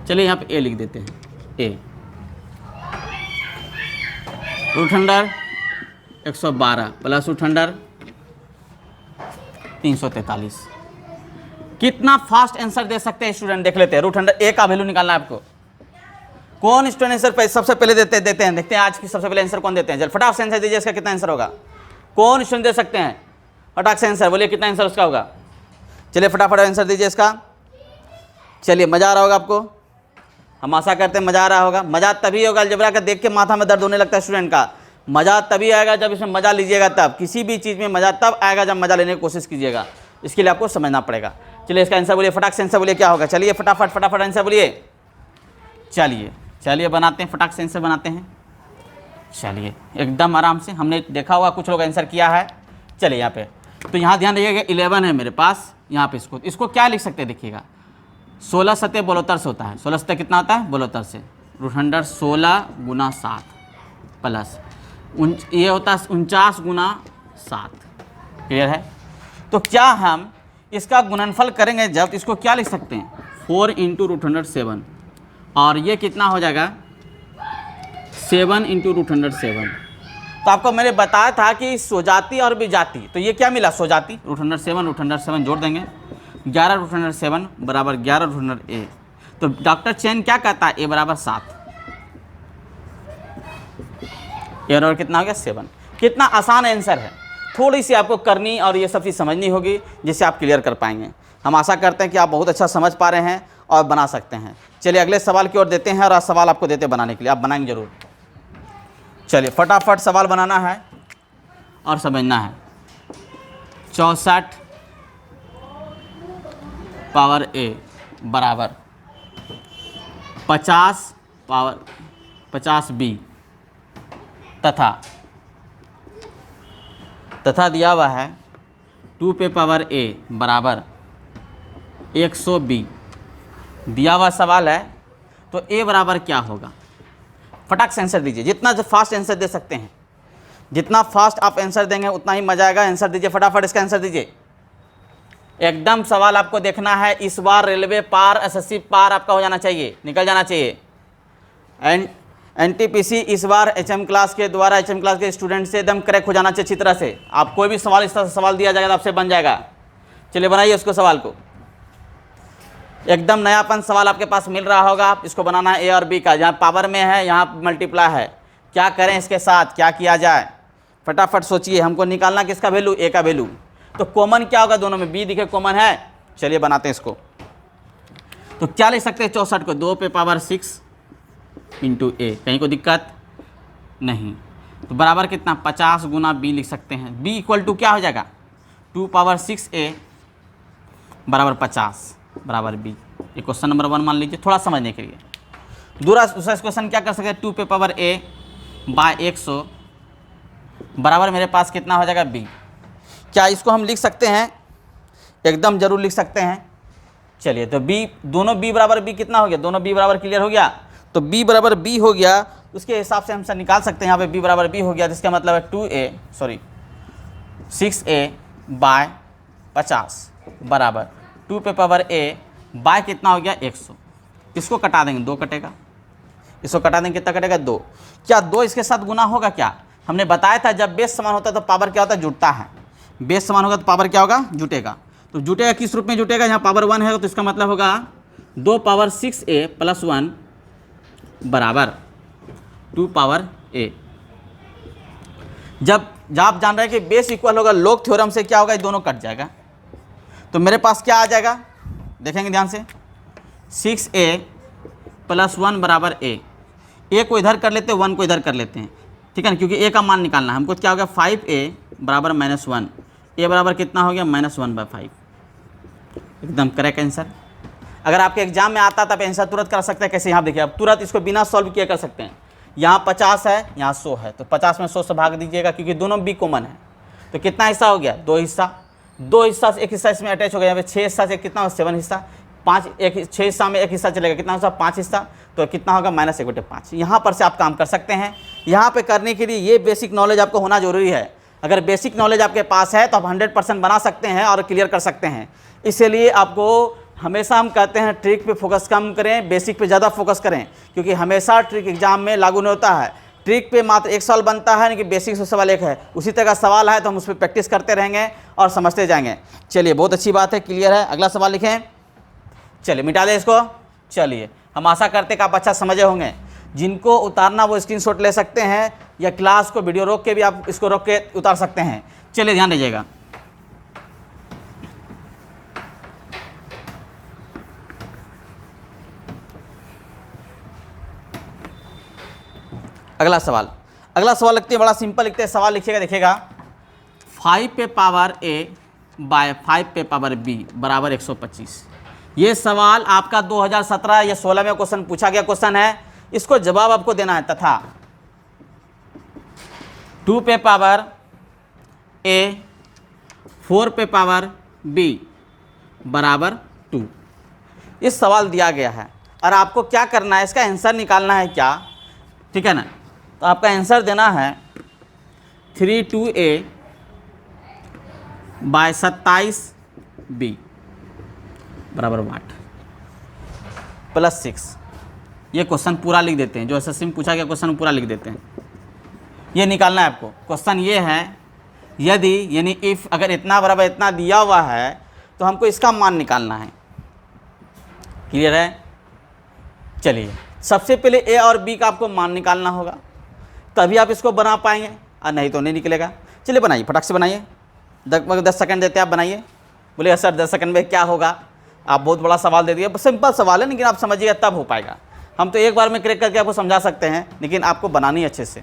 Speaker 1: चलिए यहाँ पे ए लिख देते हैं, A root under 112 plus root under 343। कितना फास्ट आंसर दे सकते हैं स्टूडेंट, देख लेते हैं। रूट अंडर ए का वैल्यू निकालना है आपको। कौन स्टूडेंट आंसर सबसे पहले देते हैं, देखते हैं आज की सबसे पहले आंसर कौन देते हैं। जल्द फटाक से आंसर दीजिए, इसका कितना आंसर होगा, कौन स्टूडेंट दे सकते हैं, फटाक से आंसर बोलिए, कितना आंसर उसका होगा। चलिए फटाफट आंसर दीजिए इसका। चलिए मज़ा आ रहा होगा आपको, हम आशा करते हैं मज़ा आ रहा होगा। मज़ा तभी होगा, अलजेब्रा का देख के माथा में दर्द होने लगता है स्टूडेंट का। मज़ा तभी आएगा जब इसमें मज़ा लीजिएगा, तब किसी भी चीज़ में मज़ा तब आएगा जब मज़ा लेने की कोशिश कीजिएगा, इसके लिए आपको समझना पड़ेगा। चलिए इसका आंसर बोलिए, फटाक से आंसर बोलिए क्या होगा। चलिए फटाफट फटाफट आंसर बोलिए। चलिए बनाते हैं, फटाक से आंसर बनाते हैं। चलिए एकदम आराम से, हमने देखा होगा कुछ लोग आंसर किया है। चलिए यहाँ पे तो यहाँ ध्यान रखिएगा 11 है मेरे पास, यहाँ पे इसको क्या लिख सकते हैं देखिएगा, 16 सतह 72 से होता है, 16 सतह कितना होता है 72 से, रूट अंडर 16 गुना 7 प्लस ये होता है 49 गुना 7। क्लियर है। तो क्या हम इसका गुणनफल करेंगे जब, इसको क्या लिख सकते हैं 4 इंटू रूट अंडर 7, और ये कितना हो जाएगा 7 इंटू रूट अंडर 7। तो आपको मैंने बताया था कि सोजाती और विजाती, तो ये क्या मिला सोजाती, रूट अंडर 7 जोड़ देंगे, 11 रूट अंडर 7 बराबर 11 रूट अंडर ए। तो डॉक्टर चैन क्या कहता है, ए बराबर 7, ए बराबर कितना हो गया 7। कितना आसान आंसर है, थोड़ी सी आपको करनी और ये सब चीज़ समझनी होगी जिससे आप क्लियर कर पाएंगे। हम आशा करते हैं कि आप बहुत अच्छा समझ पा रहे हैं और बना सकते हैं। चलिए अगले सवाल की ओर देते हैं, और आज सवाल आपको देते बनाने के लिए, आप बनाएंगे जरूर। चलिए फटाफट सवाल बनाना है और समझना है। 64 पावर a बराबर 50 पावर 50b तथा दिया हुआ है 2 पे पावर a बराबर 100b। दिया हुआ सवाल है तो a बराबर क्या होगा? फटाक से आंसर दीजिए, जितना फास्ट आंसर दे सकते हैं, जितना फास्ट आप आंसर देंगे उतना ही मजा आएगा। आंसर दीजिए फटाफट, इसका आंसर दीजिए। एकदम सवाल आपको देखना है, इस बार रेलवे पार, एसएससी पार आपका हो जाना चाहिए, निकल जाना चाहिए। एनटीपीसी इस बार एचएम क्लास के द्वारा, एचएम क्लास के स्टूडेंट से एकदम क्रैक हो जाना चाहिए अच्छी तरह से। आप कोई भी सवाल इस तरह से सवाल दिया जाएगा तो आपसे बन जाएगा। चलिए बनाइए उसको, सवाल को। एकदम नयापन सवाल आपके पास मिल रहा होगा। आप इसको बनाना है ए और बी का, जहाँ पावर में है यहाँ मल्टीप्लाई है, क्या करें इसके साथ, क्या किया जाए, फटाफट सोचिए। हमको निकालना किसका वैल्यू? ए का वैल्यू। तो कॉमन क्या होगा दोनों में? बी दिखे कॉमन है। चलिए बनाते हैं इसको। तो क्या लिख सकते हैं 64 को? 2 पे पावर 6 इंटू ए, कहीं को दिक्कत नहीं। तो बराबर कितना? 50 गुना बी लिख सकते हैं। बी इक्वल टू क्या हो जाएगा? 2 पावर 6a बराबर 50 बराबर बी। ये क्वेश्चन नंबर 1 मान लीजिए, थोड़ा समझने के लिए। दूसरा क्वेश्चन क्या कर सकते हैं? 2 पे पावर a बाय 100 बराबर मेरे पास कितना हो जाएगा? बी। क्या इसको हम लिख सकते हैं? एकदम जरूर लिख सकते हैं। चलिए तो बी, दोनों बी बराबर बी कितना हो गया? दोनों बी बराबर क्लियर हो गया। तो बी बराबर बी हो गया, उसके हिसाब से हम सब निकाल सकते हैं। यहाँ पे बी बराबर बी हो गया, जिसका मतलब है 6a बाय 50 बराबर 2 पे पावर a बाय कितना हो गया? 100। इसको कटा देंगे, 2 कटेगा। इसको कटा देंगे, कितना कटेगा? 2। क्या 2 इसके साथ गुना होगा? क्या हमने बताया था, जब बेस समान होता है तो पावर क्या होता है? जुटता है। बेस समान होगा तो पावर क्या होगा? जुटेगा। तो जुटेगा किस रूप में जुटेगा? यहाँ पावर 1 है तो इसका मतलब होगा 2 पावर 6a प्लस 1 बराबर 2 पावर a। जब आप जान रहे हैं कि बेस इक्वल होगा, लोग थ्योरम से क्या होगा? ये दोनों कट जाएगा। तो मेरे पास क्या आ जाएगा? देखेंगे ध्यान से। 6a प्लस 1 बराबर a। a को इधर कर लेते हैं, 1 को इधर कर लेते हैं, ठीक है ना, क्योंकि a का मान निकालना है हमको। क्या हो गया? 5a बराबर -1। a बराबर कितना हो गया? -1/5। एकदम करेक्ट आंसर। अगर आपके एग्जाम में आता तब आंसर तुरंत कर सकते हैं। कैसे? यहाँ देखिए, आप तुरंत इसको बिना सॉल्व किए कर सकते हैं। यहाँ 50 है, यहाँ 100 है, तो 50 में 100 से भाग दीजिएगा, क्योंकि दोनों बी कॉमन है। तो कितना हिस्सा हो गया? 2 हिस्सा। 2 हिस्सा से एक हिस्सा इसमें अटैच हो गया। यहाँ पे 6 हिस्सा से कितना हो? 7 हिस्सा। 6 हिस्सा में एक हिस्सा चलेगा, कितना हिस्सा? 5 हिस्सा। तो कितना होगा? -1/5। यहाँ पर से आप काम कर सकते हैं। यहाँ पे करने के लिए ये बेसिक नॉलेज आपको होना जरूरी है। अगर बेसिक नॉलेज आपके पास है तो आप 100% बना सकते हैं और क्लियर कर सकते हैं। इसलिए आपको हमेशा हम कहते हैं ट्रिक पे फोकस कम करें, बेसिक पे ज़्यादा फोकस करें, क्योंकि हमेशा ट्रिक एग्जाम में लागू नहीं होता है। ट्रिक पे मात्र एक सवाल बनता है, कि बेसिक से सवाल एक है। उसी तरह का सवाल है तो हम उस पर प्रैक्टिस करते रहेंगे और समझते जाएंगे। चलिए बहुत अच्छी बात है, क्लियर है। अगला सवाल लिखें। चलिए मिटा दें इसको। चलिए, हम आशा करते हैं कि आप अच्छा समझे होंगे। जिनको उतारना वो स्क्रीनशॉट ले सकते हैं, या क्लास को वीडियो रोक के भी आप इसको रोक के उतार सकते हैं। चलिए ध्यान दीजिएगा। अगला सवाल लिखते हैं, बड़ा सिंपल लिखते हैं। सवाल लिखिएगा, देखिएगा। 5 पे पावर a बाय 5 पे पावर b बराबर 125। ये सवाल आपका 2017 या 16 में क्वेश्चन पूछा गया क्वेश्चन है। इसको जवाब आपको देना है। तथा 2 पे पावर a 4 पे पावर b बराबर 2। इस सवाल दिया गया है और आपको क्या करना है? इसका आंसर निकालना है। क्या? ठीक है ना। तो आपका आंसर देना है 32a बाय 27b बराबर 8 प्लस 6। ये क्वेश्चन पूरा लिख देते हैं, जो एसएससी में पूछा गया क्वेश्चन पूरा लिख देते हैं। ये निकालना है आपको। क्वेश्चन ये है, यदि यानी इफ़ अगर इतना बराबर इतना दिया हुआ है तो हमको इसका मान निकालना है। क्लियर है? चलिए, सबसे पहले ए और बी का आपको मान निकालना होगा, तभी आप इसको बना पाएंगे, और नहीं तो नहीं निकलेगा। चलिए बनाइए, फटाक से बनाइए। 10 सेकंड देते हैं, आप बनाइए। बोले सर 10 सेकंड में क्या होगा? आप बहुत बड़ा सवाल दे दिए, सिंपल सवाल है लेकिन आप समझिएगा तब हो पाएगा। हम तो एक बार में क्रैक करके आपको समझा सकते हैं लेकिन आपको बनानी अच्छे से।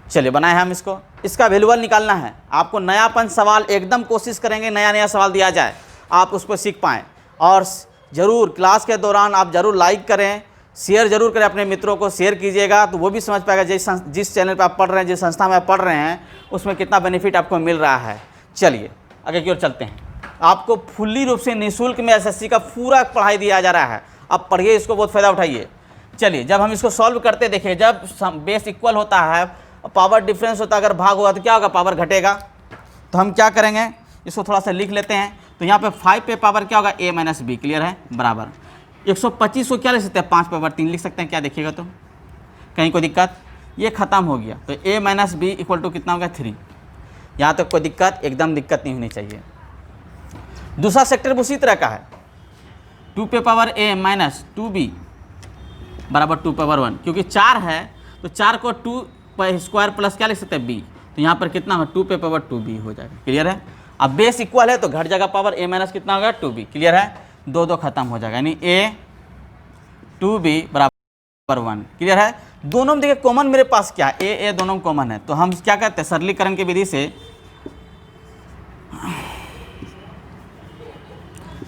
Speaker 1: चलिए बनाए हम इसको, इसका वैल्यूअल निकालना है आपको। नयापन सवाल एकदम कोशिश करेंगे, नया नया सवाल दिया जाए आप उसको सीख पाएँ। और ज़रूर क्लास के दौरान आप ज़रूर लाइक करें, शेयर जरूर करें, अपने मित्रों को शेयर कीजिएगा तो वो भी समझ पाएगा जिस चैनल पर आप पढ़ रहे हैं, जिस संस्था में आप पढ़ रहे हैं उसमें कितना बेनिफिट आपको मिल रहा है। चलिए आगे की ओर चलते हैं। आपको फुल्ली रूप से निःशुल्क में एसएससी का पूरा पढ़ाई दिया जा रहा है, आप पढ़िए, इसको बहुत फ़ायदा उठाइए। चलिए जब हम इसको सॉल्व करते देखिए, जब बेस इक्वल होता है, पावर डिफरेंस होता है, अगर भाग होगा तो क्या होगा, पावर घटेगा। तो हम क्या करेंगे, इसको थोड़ा सा लिख लेते हैं। तो यहाँ पे 5 पे पावर क्या होगा, a माइनस बी, क्लियर है, बराबर 125 को क्या लिख सकते हैं, 5 पावर 3 लिख सकते हैं। क्या देखिएगा तो कहीं कोई दिक्कत, ये ख़त्म हो गया। तो a minus B equal to कितना होगा, 3। यहाँ तक कोई दिक्कत, एकदम दिक्कत नहीं होनी चाहिए। दूसरा सेक्टर भी उसी तरह का है, 2 पे पावर a माइनस 2b बराबर 2 पावर 1, क्योंकि 4 है तो 4 को 2 स्क्वायर प्लस क्या लिख सकते हैं, b। तो यहाँ पर कितना होगा, 2 पे पावर 2b हो जाएगा, क्लियर है। अब बेस इक्वल है तो घट जाएगा पावर, a माइनस कितना होगा, 2b, क्लियर है। 2 खत्म हो जाएगा, यानी a 2b बराबर 1, क्लियर है। दोनों में देखिए कॉमन मेरे पास क्या है, a दोनों में कॉमन है। तो हम क्या करते हैं, सरलीकरण की विधि से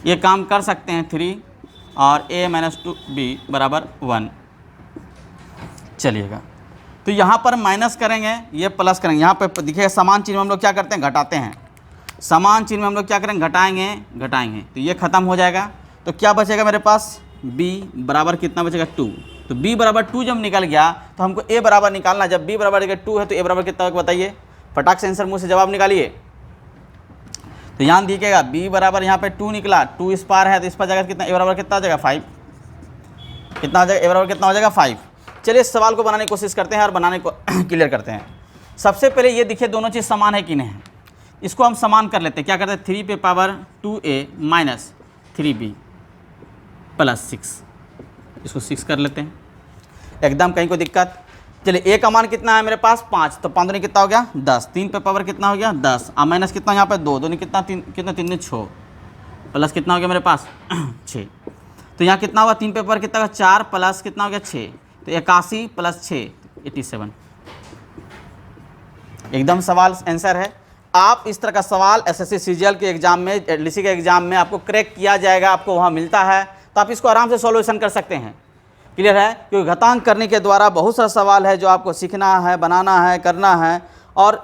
Speaker 1: ये काम कर सकते हैं, 3 और a माइनस 2b बराबर 1। चलिएगा तो यहाँ पर माइनस करेंगे, ये प्लस करेंगे। यहाँ पर देखिएगा समान चीज़ में हम लोग क्या करते हैं, घटाते हैं। समान चीज़ में हम लोग क्या करेंगे, घटाएंगे। तो ये ख़त्म हो जाएगा। तो क्या बचेगा मेरे पास, b बराबर कितना बचेगा, 2। तो b बराबर 2 जब निकल गया तो हमको a बराबर निकालना। जब b बराबर 2 है तो a बराबर कितना होगा बताइए, फटाक से आंसर मुँह से जवाब निकालिए। तो यहाँ देखिएगा b बराबर यहाँ पे 2 निकला, 2 इस पार है तो इस पर जाएगा कितना, a बराबर कितना हो जाएगा, 5। कितना हो जाएगा, a बराबर कितना हो जाएगा, 5। चलिए इस सवाल को बनाने की कोशिश करते हैं और बनाने को क्लियर करते हैं। सबसे पहले ये देखिए दोनों चीज़ समान है कि नहीं है, इसको हम समान कर लेते हैं। क्या करते हैं, 3 पे power 2a minus 3b plus 6, इसको 6 कर लेते हैं, एकदम कहीं कोई दिक्कत। चलिए a का मान कितना है मेरे पास, 5, तो 5 दूनी कितना हो गया, 10। 3 पे पावर कितना हो गया, 10, और माइनस कितना यहाँ पे 2 दूनी कितना, 3 6, प्लस कितना हो गया मेरे पास 6। तो यहाँ कितना होगा, 3 पे पावर कितना होगा, 4 प्लस कितना हो गया 6, तो 81 प्लस 6 87। एकदम सवाल आंसर है। आप इस तरह का सवाल एसएससी सीजीएल के एग्जाम में, एलडीसी के एग्जाम में आपको क्रैक किया जाएगा, आपको वहाँ मिलता है, तो आप इसको आराम से सॉल्यूशन कर सकते हैं, क्लियर है। क्योंकि घातांक करने के द्वारा बहुत सारा सवाल है जो आपको सीखना है, बनाना है, करना है और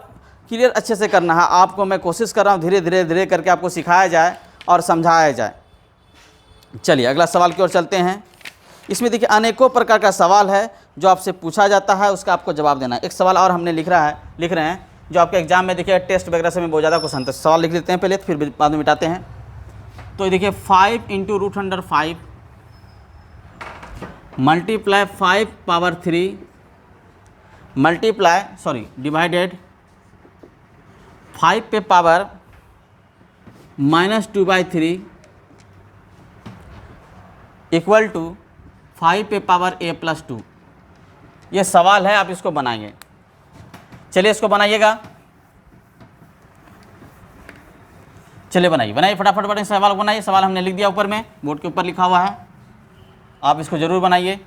Speaker 1: क्लियर अच्छे से करना है। आपको मैं कोशिश कर रहा हूँ धीरे करके आपको सिखाया जाए और समझाया जाए। चलिए अगला सवाल की ओर चलते हैं। इसमें देखिए अनेकों प्रकार का सवाल है जो आपसे पूछा जाता है, उसका आपको जवाब देना है। एक सवाल और हमने लिख रहे हैं जो आपके एग्जाम में देखिए टेस्ट वगैरह से में बहुत ज़्यादा क्वेश्चन। तो सवाल लिख लेते हैं पहले, फिर बाद में मिटाते हैं। तो देखिए 5 × √5 मल्टीप्लाई 5 पावर 3 डिवाइडेड 5 पे पावर -2/3 इक्वल टू 5 पे पावर a + 2। ये सवाल है, आप इसको बनाएंगे। चलिए इसको बनाइएगा, चलिए बनाइए फटाफट सवाल बनाइए। सवाल हमने लिख दिया ऊपर में, बोर्ड के ऊपर लिखा हुआ है, आप इसको जरूर बनाइए।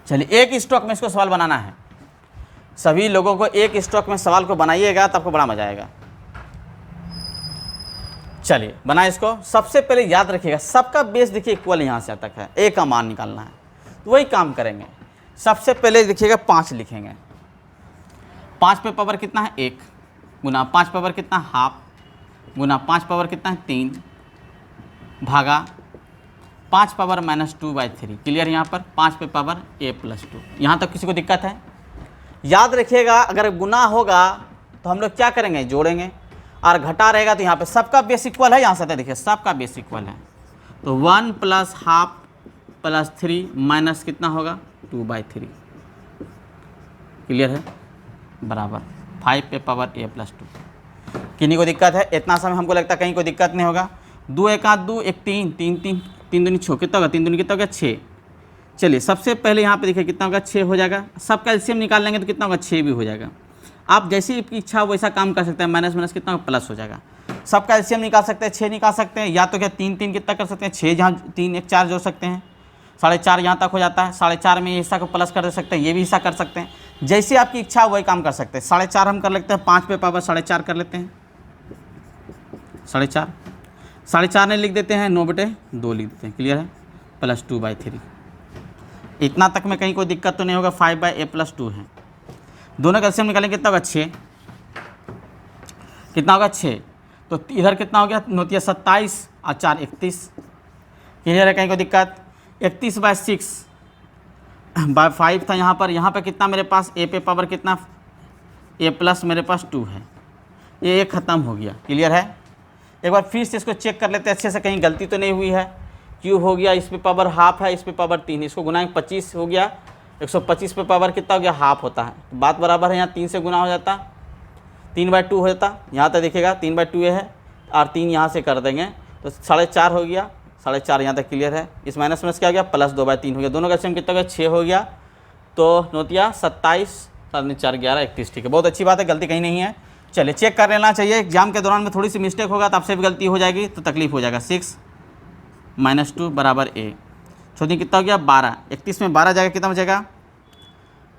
Speaker 1: चलिए एक स्ट्रोक में इसको सवाल बनाना है। सभी लोगों को एक स्ट्रोक में सवाल को बनाइएगा तो आपको बड़ा मजा आएगा। चलिए बनाए इसको। सबसे पहले याद रखिएगा सबका बेस देखिए इक्वल यहाँ से तक है, a का मान निकालना है, तो वही काम करेंगे। सबसे पहले देखिएगा 5 लिखेंगे। 5 पे पावर कितना है 1 गुना 5 पावर कितना हाफ गुना 5 पावर कितना है 3 भागा 5 पावर -2/3, क्लियर। यहाँ पर 5 पे पावर a + 2। यहाँ तक किसी को दिक्कत है? याद रखिएगा अगर गुना होगा तो हम लोग क्या करेंगे, जोड़ेंगे, और घटा रहेगा तो यहाँ पे सबका बेस इक्वल है। यहाँ से देखिए सबका बेस इक्वल है, तो 1 + हाफ + 3 माइनस कितना होगा 2/3, क्लियर है, बराबर 5 पे पावर a + 2। किन्हीं को दिक्कत है? इतना समय हमको लगता है कहीं कोई दिक्कत नहीं होगा। 2 × 1 = 2, 1 3 3 3 3 दूनी 6, कितना होगा 3 दूनी कितना होगा 6। चलिए सबसे पहले यहाँ पे देखिए कितना होगा 6 हो जाएगा। सबका एलसीएम निकाल लेंगे तो कितना होगा 6 भी हो जाएगा। आप जैसी आपकी इच्छा वैसा काम कर सकते हैं। माइनस कितना होगा प्लस हो जाएगा। सबका एलसीएम निकाल सकते हैं, 6 निकाल सकते हैं, या तो क्या 3 3 कितना कर सकते हैं, 6 जहाँ 3 1 4 जोड़ सकते हैं, 4.5 यहाँ तक हो जाता है। 4.5 में ये हिस्सा को प्लस कर दे सकते हैं, ये भी हिस्सा कर सकते हैं, जैसे आपकी इच्छा वही काम कर सकते हैं। 4.5 हम कर लेते हैं, 5 पे पावर 4.5 कर लेते हैं, 4.5 ने लिख देते हैं, 9/2 लिख देते हैं, क्लियर है, +2/3। इतना तक में कहीं कोई दिक्कत तो नहीं होगा। 5/a+2 है, दोनों का एलसीएम निकालेंगे कितना होगा, 6, कितना होगा 6, तो इधर कितना हो गया नोतिया 27 और 4 31, क्लियर है, कहीं कोई दिक्कत। 31/6/5 था यहाँ पर कितना मेरे पास a पे पावर कितना, a+ मेरे पास 2 है, ये ख़त्म हो गया, क्लियर है। एक बार फिर से इसको चेक कर लेते हैं अच्छे से, कहीं गलती तो नहीं हुई है। क्यूब हो गया, इस पे पावर हाफ है, इस पे पावर 3, इसको गुनाएंगे 25 हो गया, 125 पे पावर कितना हो गया, हाफ होता है, तो बात बराबर है, यहाँ 3 से गुना हो जाता, 3/2 हो जाता, यहाँ तक दिखेगा 3/2 ये है, और 3 यहाँ से कर देंगे तो 4.5 हो गया, 4.5 यहाँ तक क्लियर है। इस माइनस में क्या हो गया, +2/3 हो गया, दोनों का एलसीएम कितना हो गया, 6 हो गया, तो नोतिया 27 7 4 11 31, ठीक है, बहुत अच्छी बात है, गलती कहीं नहीं है। चलिए चेक कर लेना चाहिए, एग्जाम के दौरान में थोड़ी सी मिस्टेक होगा तो आपसे भी गलती हो जाएगी तो तकलीफ हो जाएगा। 6 - 2 = a, छोटी कितना हो गया 12, 31 में 12 जाएगा, कितना बचेगा,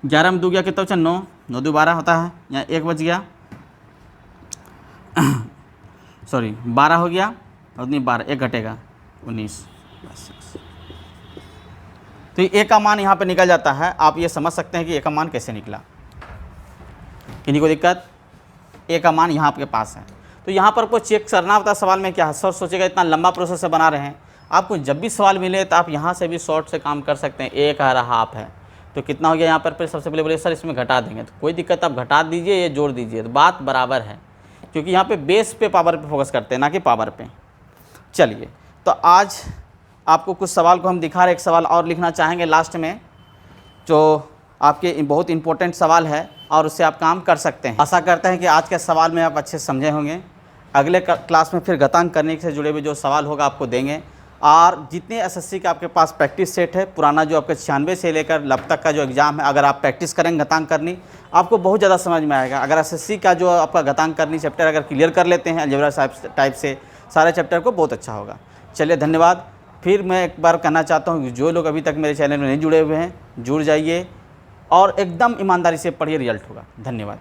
Speaker 1: 11 में 2 गया, कितना बचा 9, 9 2 12 होता है, यहाँ 1 बच गया, सॉरी 12 हो गया, और नहीं 12 1 घटेगा 19, तो ए का मान यहाँ पे निकल जाता है। आप ये समझ सकते हैं कि ए का मान कैसे निकला, किन्हीं को दिक्कत, ए का मान यहाँ आपके पास है। तो यहाँ पर कोई चेक करना होता है सवाल में क्या है, सर सोचेगा इतना लंबा प्रोसेस से बना रहे हैं। आपको जब भी सवाल मिले तो आप यहाँ से भी शॉर्ट से काम कर सकते हैं। ए कह रहा हाफ है तो कितना हो गया यहाँ पर, फिर सबसे पहले बोले सर इसमें घटा देंगे, तो कोई दिक्कत, आप घटा दीजिए, ये जोड़ दीजिए, तो बात बराबर है, क्योंकि यहाँ पे बेस पे पावर पे फोकस करते हैं ना कि पावर पे। चलिए तो आज आपको कुछ सवाल को हम दिखा रहे, एक सवाल और लिखना चाहेंगे लास्ट में, जो आपके बहुत इंपॉर्टेंट सवाल है और उससे आप काम कर सकते हैं। आशा करते हैं कि आज के सवाल में आप अच्छे से समझे होंगे। अगले क्लास में फिर घातांक करने से जुड़े हुए जो सवाल होगा आपको देंगे, और जितने एसएससी का आपके पास प्रैक्टिस सेट है पुराना, जो आपके 96 से लेकर लब तक का जो एग्ज़ाम है, अगर आप प्रैक्टिस करेंगे घातांक करनी, आपको बहुत ज़्यादा समझ में आएगा। अगर एसएससी का जो आपका घातांक करनी चैप्टर अगर क्लियर कर लेते हैं अलजेब्रा टाइप से सारे चैप्टर को, बहुत अच्छा होगा। चलिए धन्यवाद। फिर मैं एक बार कहना चाहता हूँ, जो लोग अभी तक मेरे चैनल में नहीं जुड़े हुए हैं, जुड़ जाइए और एकदम ईमानदारी से पढ़िए, रिजल्ट होगा। धन्यवाद।